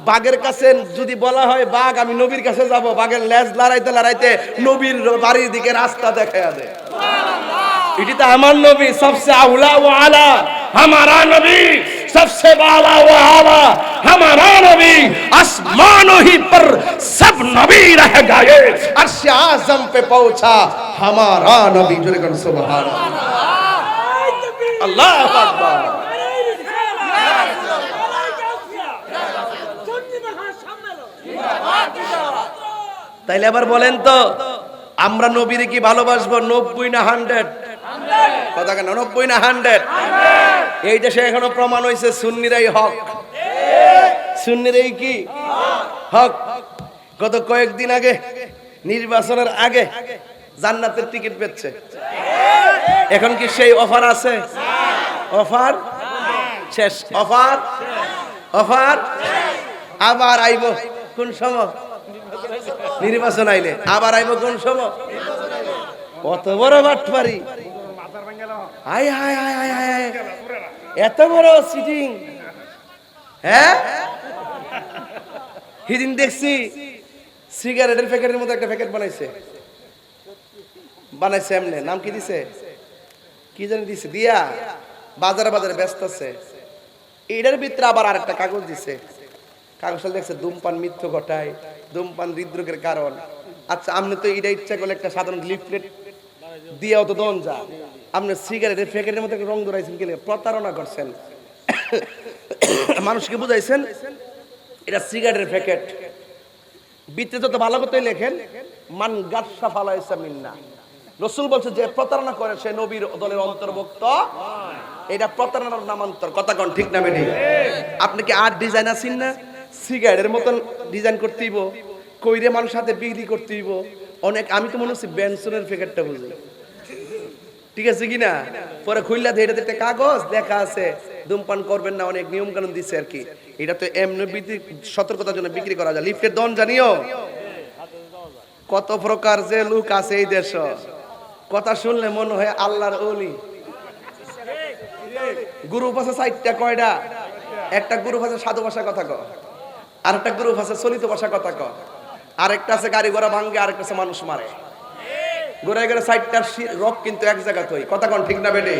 বাঘের কাছে যদি বলা হয় বাঘ আমি নবীর কাছে যাব, বাঘের লেজ লড়াইতে লড়াইতে নবীর বাড়ির দিকে রাস্তা দেখায়া দেয়। এটি তো আমার নবী সবসে আউলা ও আলা, हमारा नबी सबसे बाला व आला, हमारा नबी आसमानों ही पर सब नबी रह गए, अर्श आज़म पे पहुंचा हमारा नबी। जोरे करो सुभान अल्लाह, अल्लाह अकबर। তাইলে আবার বলেন তো আমরা নবীরে কি ভালোবাসবো 90 না 100? কথা কেন 90 না 100? এই দেশে এখনো প্রমাণ হইছে সুন্নিরাই হক। সুন্নিরাই কি হক। গত কয়েকদিন আগে নির্বাচনের আগে জান্নাতের টিকিট পেয়েছে। এখন কি সেই অফার আছে? অফার শেষ। অফার অফার আবার আইব কোন সময়? নির্বাচন আইলে আবার আইব কোন সময়? কত বড় বাটপারি! হায় হায় হায় হায় হায়, এত বড় সিটিং! হ্যাঁ, সেদিন দেখছি সিগারেটের প্যাকেটের মতো একটা প্যাকেট বানাইছে এমনি। নাম কি দিছে? কি জানি দিছে, দিয়া বাজারে বাজারে ব্যস্ত আছে। এটার ভিতরে আবার আরেকটা কাগজ দিছে। কাগজটা দেখছে ধূমপান মৃত্যু ঘটায়, ধূমপান হৃদরোগের কারণ। আচ্ছা, আপনি তো এটা ইচ্ছা করলে একটা সাধারণ লিফলেট দিয়েও তো দন যা, আপনি সিগারেটের প্যাকেটের মতো রং ধরাইছেন, কি প্রতারণা করছেন। মানুষকে বুঝাইছেন এটা সিগারেটের প্যাকেট। বিতে তো ভালো করতে লেখেন মান গাসা ফালাইসা মিন্না। রাসূল বলছে যে প্রতারণা করে সে নবীর দলের অন্তর্ভুক্ত। এটা প্রতারণার নামান্তর। কথা কোন ঠিক না বেঠিক? আপনি কি আর্ট ডিজাইন আছেন না? সিগারেটের মতন ডিজাইন করতেইব, কইরে মানুষ হাতে বিক্রি করতেইব অনেক। আমি তো মনে হচ্ছে বেনসনের প্যাকেটটা বুঝি, ঠিক আছে কিনা? পরে খুললা দিয়ে এটাতে একটা কাগজ লেখা আছে ধূমপান করবেন না, অনেক নিয়ম কানুন দিচ্ছে আর কি। এটা তো এমনি সতর্কতার জন্য বিক্রি করা যায়। লিফটের দন জানিও কত প্রকার যে লোক আছে এই দেশ। কথা শুনলে মনে হয় আল্লাহর ওলি। গ্রুপ আছে 4টা। কয়টা? একটা গ্রুপ আছে সাধু ভাষা কথা ক, আরেকটা গ্রুপ আছে চলিত ভাষা কথা ক, আরেকটা আছে গাড়ি ঘোড়া ভাঙ্গে, আরেকটা আছে মানুষ মারে। ঘোরায় ঘোরা 4টার রক কিন্তু এক জায়গাতে হয়। কথা কোন ঠিক না বেটে?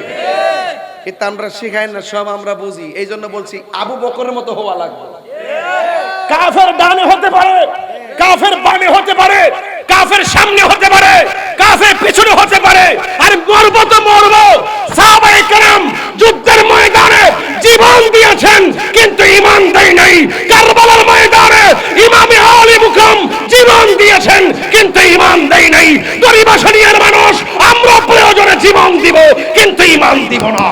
কিন্তু আমরা শিখাই না, সব আমরা বুঝি। এই জন্য বলছি আবু বকরের মতো হওয়া লাগবে। কাফের ডানে হতে পারে, কাফের বামে হতে পারে, কাফের সামনে হতে পারে, কাফের পিছনে হতে পারে, আর মরবো তো মরবো। সাহাবায়ে কেরাম যুদ্ধের ময়দানে জীবন দিয়েছেন কিন্তু ঈমান দেয় নাই। কারবালার ময়দানে ইমামে আলী মুকাম জীবন দিয়েছেন কিন্তু ঈমান দেয় নাই। গরিব আসনিয়ার মানুষ আমরা প্রয়োজনে জীবন দিব কিন্তু ঈমান দিব না।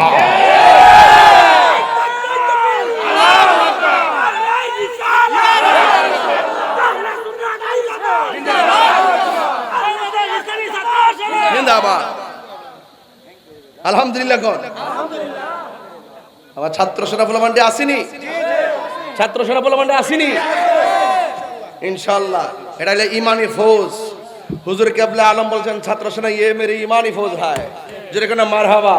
আলহামদুলিল্লাহ কোন আমার ছাত্র সেনা ফলমান্ডে আসেনি? ছাত্র সেনা ফলমান্ডে আসেনি ইনশাআল্লাহ। এটা হলো ইমানি ফৌজ। হুজুর কেবলা আলম বলছেন ছাত্র সেনা ये मेरी ইমানি ফৌজ है। জোরে কোন মারহাবা।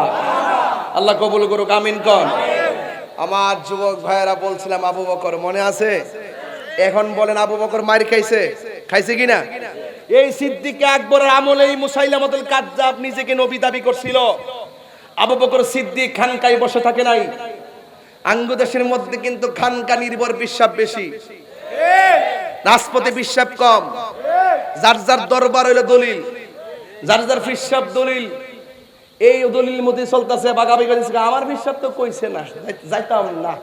আল্লাহ কবুল করুক, আমিন কোন। আমার যুবক ভাইয়েরা বলছিলাম আবু বকর মনে আছে? এখন বলেন আবু বকর মার খাইছে? খাইছে কিনা? এই সিদ্দিক আকবরের আমলে এই মুসাইলামাতুল কাজ্জাব নিজেকে নবী দাবি করছিল। আবু বকর সিদ্দিক খানকায় বসে থাকে নাই। আঙ্গুদেশের মধ্যে কিন্তু খানকা নির্ভর বিশ্বাস বেশি, রাজপথে বিশ্বাস কম। যার যার দরবার হইলো দলিল, যার যার বিশ্বাস দলিল। এই দলিল মধ্যে চলতেছে বাগাবাগি করতেছে। আমার বিশ্বাস তো কইছে না, যাইতাম না।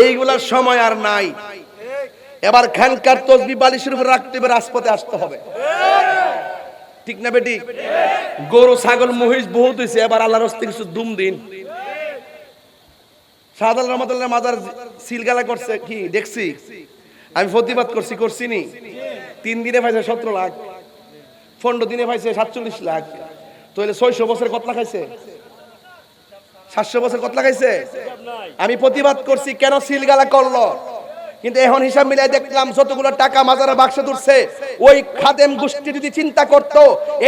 এইগুলার সময় আর নাই। এবার খানকার তসবিহ বালিশের উপর রাখতে হবে, রাজপথে আসতে হবে। ঠিক না বেটি? গরু ছাগল মহিষ বহুত হইছে, এবার আল্লাহর রাস্তায় কিছু দুম দিন। শাহজালাল রহমাতুল্লাহ মাজার সিলগালা করছে কি দেখছি আমি, প্রতিবাদ করছি নি। 3 দিনে পাইছে 17 লাখ, 15 দিনে পাইছে 47 লাখ, তাহলে 600 বছর কতলা খাইছে, 700 বছর কতলা খাইছে। আমি প্রতিবাদ করছি কেন সিলগালা করলো, কিন্তু এখন হিসাব মিলাই দেখলাম যতগুলো টাকা মাজারের বাক্সে তুলছে, ওই খাদেম গোষ্ঠী যদি চিন্তা করত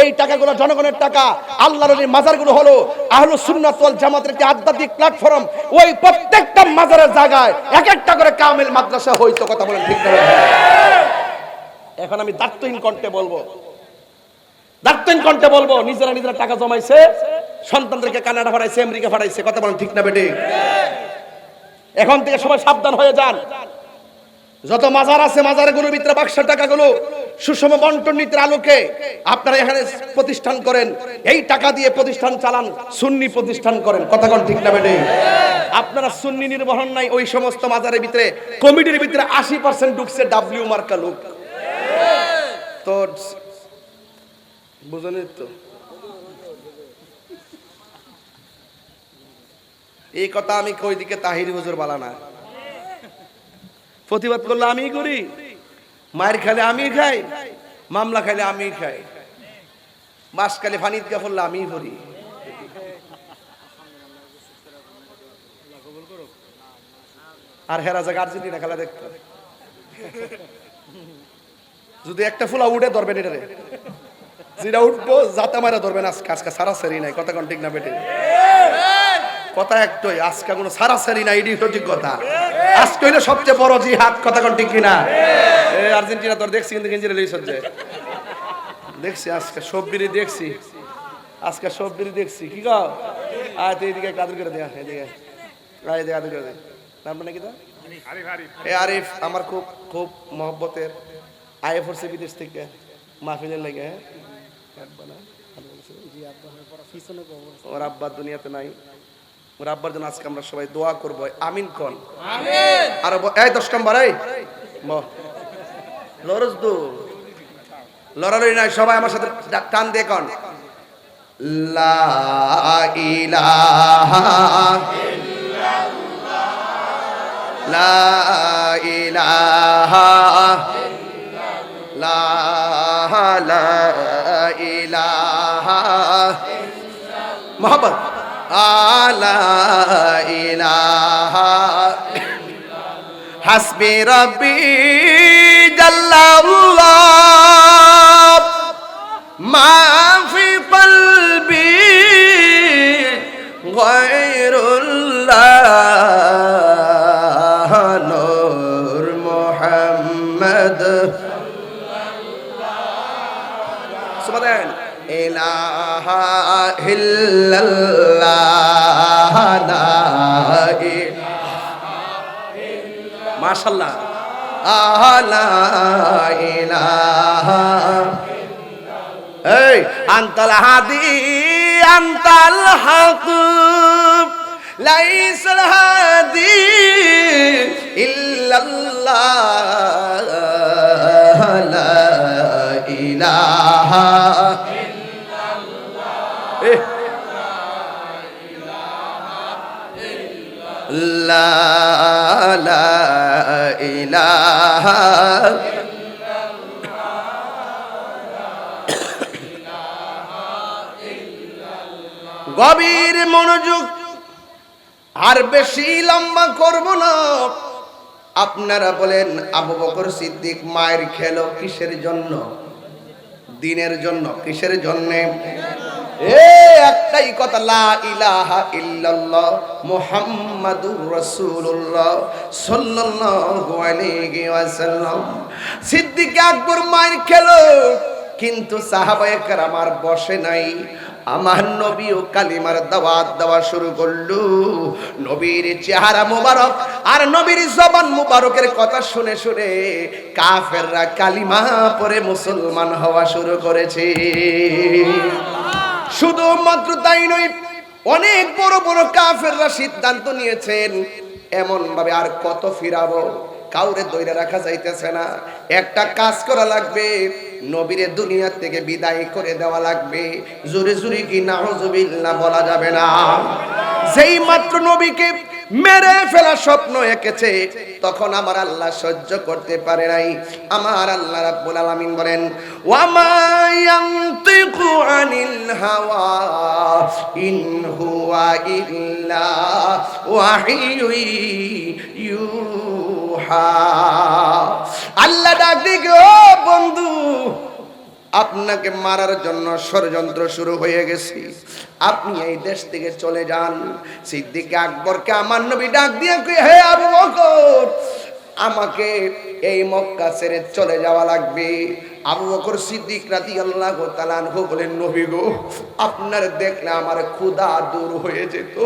এই টাকাগুলো জনগণের টাকা, আল্লাহর ওই মাজারগুলো হলো আহলুস সুন্নাত ওয়াল জামাতের একটি আধ্যাত্মিক প্ল্যাটফর্ম, ওই প্রত্যেকটা মাজারের জায়গায় এক একটা করে কামিল মাদ্রাসা হইতো। কথা বলেন ঠিক না? এখন আমি দায়িত্বহীন কণ্ঠে বলবো, দায়িত্বহীন কণ্ঠে বলবো, নিজেরা নিজেরা টাকা জমাইছে, সন্তানদেরকে কানাডা পাঠাইছে, আমেরিকা পাঠাইছে। কথা বলেন ঠিক না বেটি? এখন থেকে সবাই সাবধান হয়ে যান। যত মাজার আছে মাজারগুলোর ভিতরে বাক্সের টাকাগুলো সুষম বন্টন নীতির আলোকে আপনারা এখানে প্রতিষ্ঠান করেন, এই টাকা দিয়ে প্রতিষ্ঠান চালান, সুন্নি প্রতিষ্ঠান করেন। কথা কোন ঠিক না বেটে? আপনারা সুন্নি নির্বাহন নাই, ওই সমস্ত মাজারের ভিতরে কমিটির ভিতরে 80% ঢুকছে ডাব্লিউ মার্কা লোক। তো বুঝলেন তো, এই কথা আমি কই দিকে তাহিরি হুজুর বলা না, প্রতিবাদ করলে আমি করি, মায়ের খাইলে আমি খাই, মামলা খাইলে আমি খাই, বাস খাইলে ফানিদ কা ফললে আমি করি। আর হেরা জায়গা আর্জেন্টিনা খেলা দেখতো, যদি একটা ফুলা উঠে ধরবেন এটারে, যেটা উঠবো যাতা মারা ধরবেন। আজকে আজকে সারাসারি নাই। কথা কোন ঠিক না বেটে? কথা একটাই, আজকে কোনো সারাসারি নাই, এটি সঠিক কথা। আজকে হইলো সবচেয়ে বড় জিহাদ। কথা কোন ঠিক কিনা? আর্জেন্টিনা তোর দেখছি কিন্তু গেঞ্জিরে লই সজ্জে দেখছি, আজকে সববিরি দেখছি, আজকে সববিরি দেখছি। কি গাও আয় তুই এদিকে কাদের করে দেয়া, এদিকে আয় এদিকে আদর করে দে। নাম নাকি তো আরিফ, আমার খুব খুব মহব্বতের, আয়ে পড়ছে বিদেশ থেকে মাহফিলের লাগে। ওর আব্বা দুনিয়াতে নাই, ওর আব্বার জন্য আজকে আমরা সবাই দোয়া করবো। আমিন কোন? আমিন। আর এই 10 নম্বর এই লরজ দু লড়ালড়ি নাই, সবাই আমার সাথে টান দিয়ে কোন লা ইলাহা ইল্লাল্লাহ, লা ইলাহা ইল্লাল্লাহ, লা ইলাহা ইল্লাল্লাহ, মোহাম্মদ লা ইলাহা হাসবি রাব্বি জাল্লাল্লাহ মা ফি কলবি গায়রুল্লাহ নূর মুহাম্মদ সুবহান ইলাহা ইল্লাল্লাহ লা ইলাহা ইল্লাল্লাহ, মাশাআল্লাহ, লা ইলাহা ইল্লাল্লাহ। এই আনতাল হাদি আনতাল হক লাইসাল হাদি ইল্লাল্লাহ, লা ইলাহা ইল্লাল্লাহ, লা ইলাহা ইল্লাল্লাহ। গভীর মনোযোগ, আর বেশি লম্বা করব না। আপনারা বলেন আবু বকর সিদ্দিক মায়ের খেলো কিসের জন্য? দিনের জন্য। কিসের জন্য? একটাই কথা, লা ইলাহা ইল্লাল্লাহ মুহাম্মাদুর রাসূলুল্লাহ সাল্লাল্লাহু আলাইহি ওয়াসাল্লাম। সিদ্দিক আকবর মায়ের খেলো, কিন্তু সাহাবায়ে কেরাম আর বসে নাই। আমার নবীও কালিমার দাওয়াত দেওয়া শুরু করলো। নবীর চেহারা মুবারক আর নবীর জবান মুবারকের কথা শুনে শুনে কাফেররা কালিমা পড়ে মুসলমান হওয়া শুরু করেছে। শুধুমাত্র তাই নয়, অনেক বড় বড় কাফেররা সিদ্ধান্ত নিয়েছেন এমন ভাবে আর কত ফিরাবো, কাউরে দইরা রাখা যাইতেছে না। একটা কাজ করা লাগবে, নবীরে দুনিয়া থেকে বিদায় করে দেওয়া লাগবে। জোরে জোরে কি নাউজুবিল্লাহ বলা যাবে না? যেই মাত্র নবীকে মেরে ফেলা স্বপ্ন এঁকেছে, তখন আমার আল্লাহ সহ্য করতে পারে নাই। আমার আল্লাহ রাব্বুল আলামিন বলেন, ওয়া মা ইয়ানতিকু আনিল হাওয়া ইন হুয়া ইল্লা ওয়াহিয়ু ইউহা। আল্লাহ ডাক দিকে, ও বন্ধু, আপনাকে মারার জন্য ষড়যন্ত্র শুরু হয়ে গেছে, আপনি এই দেশ থেকে চলে যান। সিদ্দিক আকবরকে আমার নবী ডাক দিয়ে কই, হে আবু বকর, আমাকে এই মক্কা ছেড়ে চলে যাওয়া লাগবে। আবু বকর সিদ্দিক রাদিয়াল্লাহু তাআলা আনহু বলেন, নবী গো, আপনার দেখলে আমার ক্ষুধা দূর হয়ে যেত।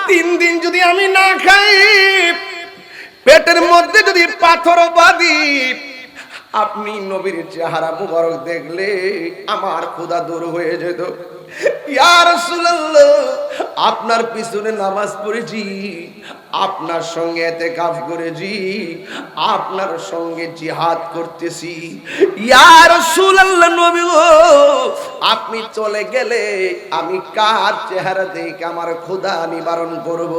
3 দিন যদি আমি না খাই, পেটের মধ্যে যদি পাথর বাঁধি, আপনি নবীর চেহারা মুবারক দেখলে আমার ক্ষুধা দূর হয়ে যেত। ইয়া রাসূলুল্লাহ, আপনার পিছনে নামাজ পড়েছি, আপনার সঙ্গে ইতিকাফ করেছি, আপনার সঙ্গে জিহাদ করতেছি। ইয়া রাসূলুল্লাহ, নবী গো, আপনি চলে গেলে আমি কার চেহারা দেখে আমার ক্ষুধা নিবারণ করব?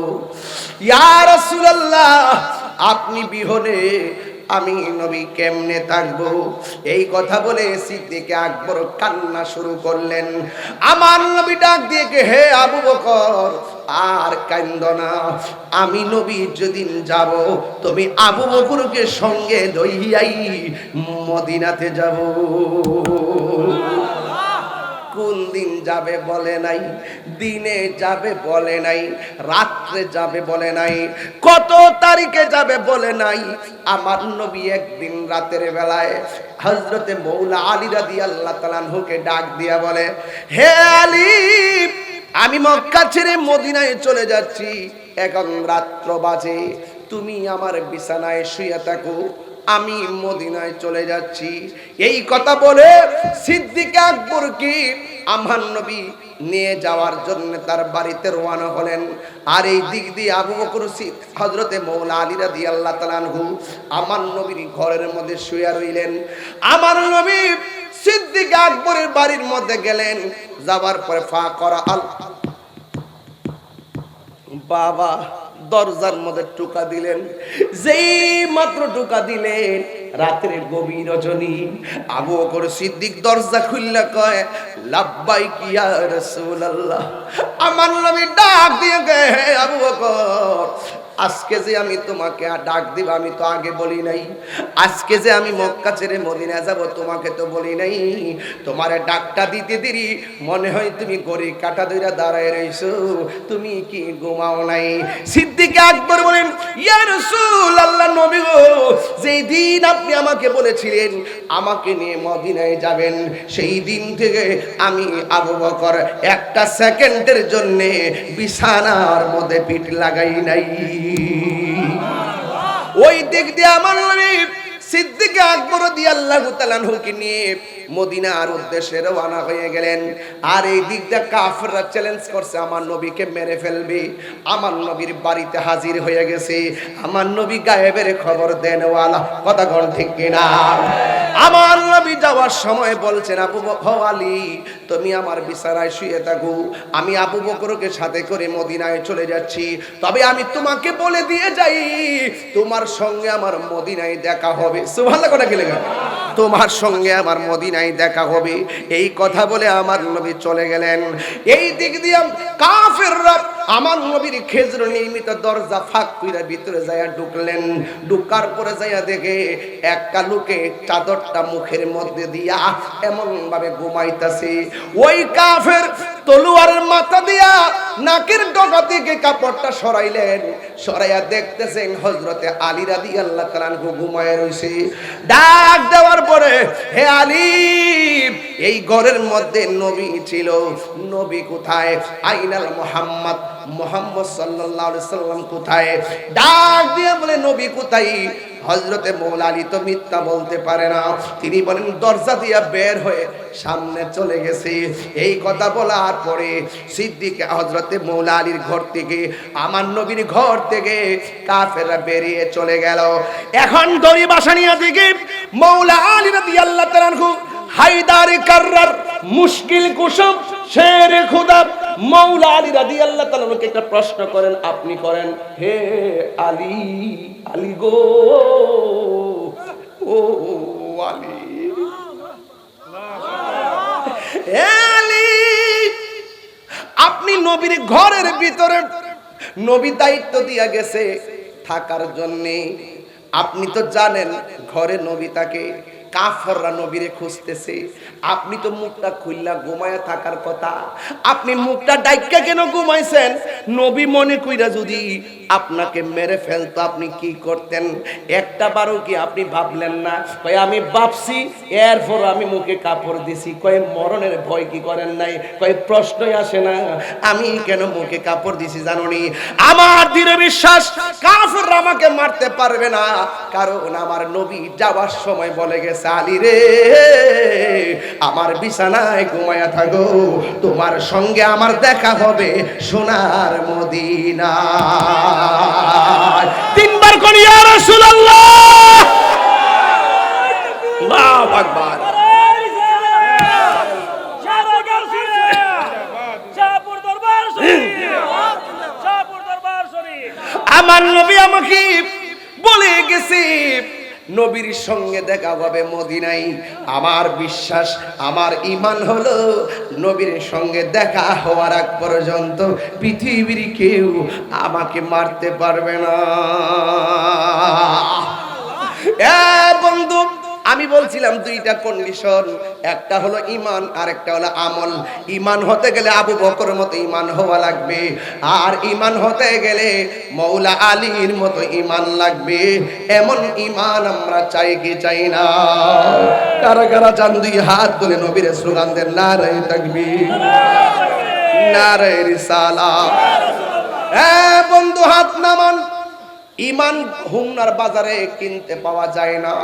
ইয়া রাসূলুল্লাহ, আপনি বিহনে আমি নবী কেমনে থাকবো? এই কথা বলে সিদ্দিক আকবর কান্না শুরু করলেন। আমার নবী ডাক দিয়ে, হে আবু বকর, আর কান্দ না, আমি নবী যেদিন যাব, তুমি আবু বকরকে সঙ্গে লইয়াই মদিনাতে যাব। কোন দিন যাবে বলে নাই, দিনে যাবে বলে নাই, রাত্রে যাবে বলে নাই, কত তারিখে যাবে বলে নাই। আমার নবী একদিন রাতের বেলায় হযরতে মৌলা আলী রাদিয়াল্লাহু তাআলা আনহুকে ডাক দিয়া বলে, হে আলী, আমি মক্কা ছেড়ে মদিনায় চলে যাচ্ছি, এখন রাত্র বাজে, তুমি আমার বিছানায় শুয়ে থাকো, আমি মদিনায় চলে যাচ্ছি। এই কথা বলে সিদ্দিক আকবর কি আমার নবী নিয়ে যাওয়ার জন্য তার বাড়িতে রওনা হলেন। আর এই দিক দিয়ে আবু বকর হযরতে মৌলা আলী রাদিয়াল্লাহু তাআলা আনহু আমার নবীর ঘরের মধ্যে শুয়ে রইলেন। আমার নবী সিদ্দিক আকবরের বাড়ির মধ্যে গেলেন, যাবার পরে ফা করা আল বাবা দরজার মধ্যে টোকা দিলেন। যেই মাত্র টোকা দিলেন, রাতের গভীর রজনী, আবু বকর সিদ্দিক দরজা খুললা কয়, লাব্বাইক ইয়া রাসূলুল্লাহ। আমার নবী ডাক দিয়ে কয়, হে আবু বকর, আজকে যে আমি তোমাকে ডাক দিব, আমি তো আগে বলি নাই। আজকে যে আমি মক্কা ছেড়ে মদিনা যাব, তোমাকে তো বলি নাই। তোমারে ডাকটা দিতে দেরি, মনে হয় তুমি গড়ি কাটা দইরা দাঁড়ায় রইছো, তুমি কি ঘুমাও নাই? সিদ্দিক আকবর বলেন, ইয়া রাসূলুল্লাহ, নবী গো, যেই দিন আপনি আমাকে বলেছিলেন আমাকে নিয়ে মদিনায় যাবেন, সেই দিন থেকে আমি আবু বকর একটা সেকেন্ডের জন্য বিছানার মধ্যে পিঠ লাগাই নাই। ওই দিক দিয়ে আমার নবী সিদ্দিক আকবর রাদিয়াল্লাহু তাআলা আনহুকে নিয়ে মদিনার উদ্দেশ্যে রওনা হয়ে গেলেন। আর এই দিকটা কাফেররা চ্যালেঞ্জ করছে, আমার নবীকে মেরে ফেলবে। আমার নবীর বাড়িতে হাজির হয়ে গেছে। আমার নবী গায়েবের খবর দেনওয়ালা, কথা কোন ঠিক কিনা? আমার নবী যাওয়ার সময় বলছেন, আবু বকর, আলী, তুমি আমার বিছানায় শুয়ে থাকো, আমি আবু বকরকে সাথে করে মদিনায় চলে যাচ্ছি। তবে আমি তোমাকে বলে দিয়ে যাই, তোমার সঙ্গে আমার মদিনায় দেখা হবে। সুবহানাল্লাহ, কথা কি লাগে? তোমার সঙ্গে আমার মদিনায় দেখা হবে। এই কথা বলে আমার নবী চলে গেলেন। এই দিক দিয়ে কাফেররা আমার নবীর খেজর নির্মিত দরজা ফাঁক কইরা ভিতরে যায়া ঢুকলেন। ঢুকার পরে যায়া দেখে একটা লোকে চাদরটা মুখের মধ্যে দিয়া এমন ভাবে ঘুমাইতাছে। ওই কাফের তলোয়ারের মাথা দিয়া নাকের ডগা থেকে কাপড়টা সরাইলেন। সরাইয়া দেখতেছেন হযরতে আলী রাদিয়াল্লাহু তাআলা আনহু ঘুমায় রইছে। ডাক দেওয়ার পরে, হে আলী, এই ঘরের মধ্যে নবী ছিল, নবী কোথায়? আইনাল মুহাম্মদ, মুহাম্মদ সাল্লাল্লাহু আলাইহি সাল্লাম কোথায়? ডাক দিয়ে বলে, নবী কোথায়? হযরতে মৌলা আলী তো মিথ্যা বলতে পারে না। তিনি বলেন, দরজা দিয়া বের হয়ে সামনে চলে গেছে। এই কথা বলার পরে সিদ্দিক হযরতে মৌলা আলীর ঘর থেকে, আমার নবীর ঘর থেকে কাফেররা বেরিয়ে চলে গেল। এখন দড়ি বাসা নিয়ে দেখি মৌলা আলী রাদিয়াল্লাহু তাআলা আনহু হায়দার কাররার মুশকিল কুশব শের খুদা মৌলা আলী রাদিয়াল্লাহু তাআলা আনহুকে একটা প্রশ্ন করেন, আপনি করেন, হে আলী, আলী গো, ও আলী, হে আলী, আপনি নবীর ঘরের ভিতরে নবী দায়িত্ব দিয়া গেছে থাকার জন্য। আপনি তো জানেন ঘরে নবী তাকে, কাফেররা নবীরে খুঁজতেছে। আপনি তো মুখটা খুললা ঘুমায়া থাকার কথা, আপনি মুখটা ডাইক্কা কেন ঘুমাইছেন? নবী মনে কইরা যদি আপনাকে মেরে ফেলতো আপনি কি করতেন? একটা বারও কি আপনি ভাবলেন না? কয় আমি ভাবছি, এরপর আমি মুখে কাপড় দিছি। কয় মরণের ভয় কি করেন নাই? কয় প্রশ্নই আসে না। আমি কেন মুখে কাপড় দিছি জানোনি? আমার দৃঢ় বিশ্বাস কাফেররা আমাকে মারতে পারবে না, কারণ আমার নবী যাওয়ার সময় বলে গেছে, আলী রে আমার বিছানায় ঘুমায়া থাকো, তোমার সঙ্গে আমার দেখা হবে সোনার মদিনায়। তিনবার কোন ইয়া রাসূলুল্লাহ, আল্লাহু আকবার। আমার নবী আমাকে বলে গেছে নবীর সঙ্গে দেখা হবে মদিনায়। আমার বিশ্বাস, আমার ঈমান হলো নবীর সঙ্গে দেখা হওয়ার আগ পর্যন্ত পৃথিবীর কেউ আমাকে মারতে পারবে না। বন্ধু, আমি বলছিলাম দুইটা কন্ডিশন, একটা হলো ঈমান আর একটা হলো আমল। ঈমান হতে গেলে আবু বকরের মতো ঈমান হওয়া লাগবে, আর ঈমান হতে গেলে মৌলা আলীর মতো ঈমান লাগবে। এমন ঈমান আমরা চাই কি চাই না? কারা কারা চান দুই হাত তুলে নবীর স্লোগান দেন, নারে তাকবীর, নারে রিসালাত। বন্ধু হাত নামান। ঈমান হুমনার বাজারে কিনতে পাওয়া যায় না,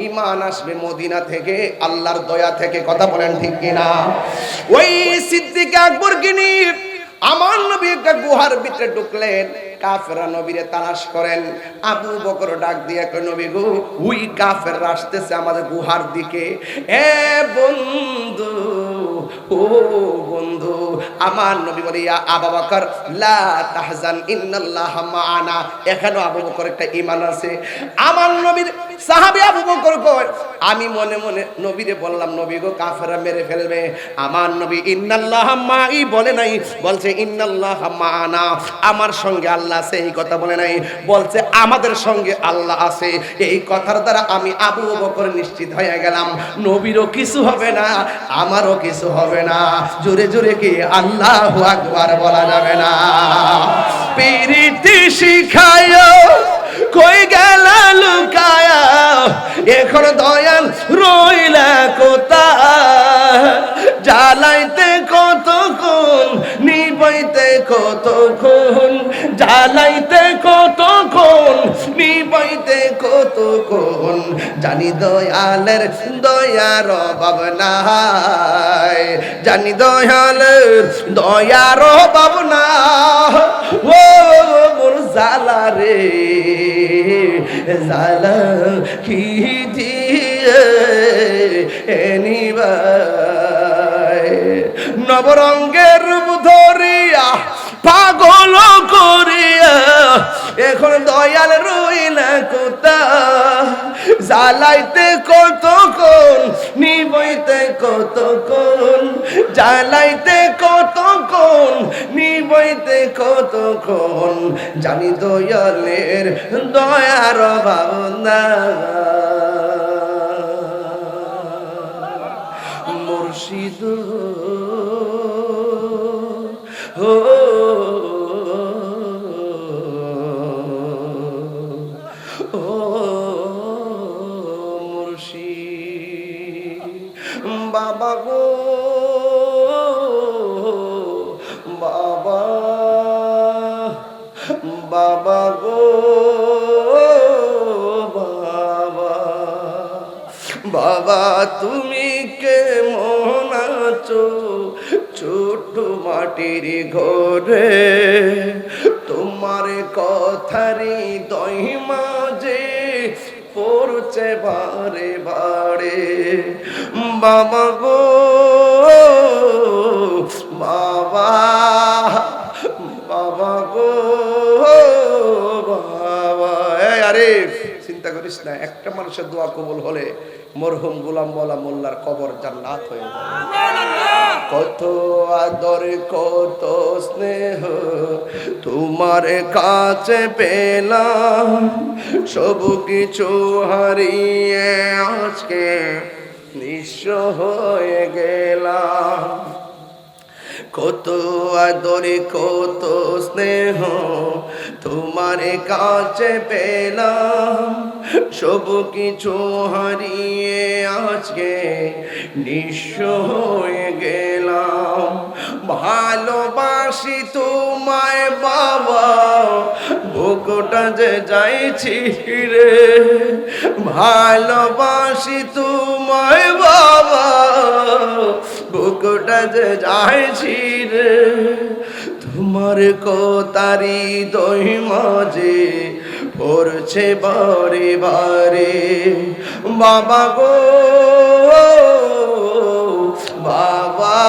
ঈমান আসবে মদিনা থেকে, আল্লাহর দয়া থেকে। কথা বলেন ঠিক কিনা? ওই সিদ্দিক আকবর কিনি আমার নবী একটা গুহার ভিতরে ঢুকলেন, কাফেররা নবীরে তালাশ করেন। আবু বকর ডাক দিয়ে কয়, নবী গো, ওই কাফেররা আসতেছে আমাদের গুহার দিকে। বন্ধু, ও বন্ধু, আমার নবী বলে, ইয়া আবু বকর লা তাহজান ইন্নাল্লাহা মাআনা। এখানে আবু বকর একটা ঈমান আছে। আমার নবীর সাহাবী আবু বকর কয়, আমি মনে মনে নবীরে বললাম, নবী গো কাফেররা মেরে ফেলবে। আমার নবী ইন্নাল্লাহা মাই বলে নাই, বলছে ইন্নাল্লাহা মাআনা, আমার সঙ্গে আল্লাহ আছে। এই কথা বলে নাই, বলছে আমাদের সঙ্গে আল্লাহ আছে। এই কথার দ্বারা আমি আবু বকর নিশ্চিত হয়ে গেলাম নবীরও কিছু হবে না, আমারও কিছু হবে না। জোরে জোরে কি আল্লাহু আকবার বলা যাবে না? পিরিতি শিখায়ো কই গেল লুকায়া, এখন দয়াল রইলা কোথায়? জ্বালাইতে কতক্ষণ, নিবাইতে কতক্ষণ, জ্বালাইতে কতক্ষণ, নিবাইতে কতক্ষণ। জানি দয়ালের দয়ার অভাব নাই, জানি দয়ালের দয়ার অভাব না। ও মোর জালা রে জালা কি দিয়ে নিবাই, নবরঙ্গের রূপ ধরিয়া পাগল করিয়া, এখন দয়াল রইলা কোথায়? জ্বালাইতে কতক্ষণ, নিবইতে কতক্ষণ, জ্বালাইতে কতক্ষণ, নিবইতে কতক্ষণ। জানি দয়ালের দয়ার অভাব নাই, মুর্শিদ ও বাবা গো বাবা, বাবা গো বাবা, বাবা তুমি কেমন আছো? ছোট মাটির ঘরে তোমার কথারি দই মাঝে পড়ছে বারে বারে। বাবা গো বাবা, বাবা গো বাবা। আরে চিন্তা করিস না, একটা মানুষের দোয়া কবুল হলে মরহুম গোলাম মাওলা মোল্লার কবর জান্নাত হয়ে যাবে। কত আদর কত স্নেহ তোমার কাছে পেলাম, সব কিছু হারিয়ে আজকে নিঃস্ব হয়ে গেলাম। কত আদরে কত স্নেহ তোমার কাছে পেলাম, সব কিছু হারিয়ে আজকে নিঃস্ব হয়ে গেলাম। ভালোবাসি তোমায় বাবা, বুকটা যে যাইছি রে, ভালোবাসি তোমায় বাবা, বুকটা যে যাইছি রে। তোমার কোতারি দই মাঝে পড়ছে বারে বারে, বাবা গো বাবা।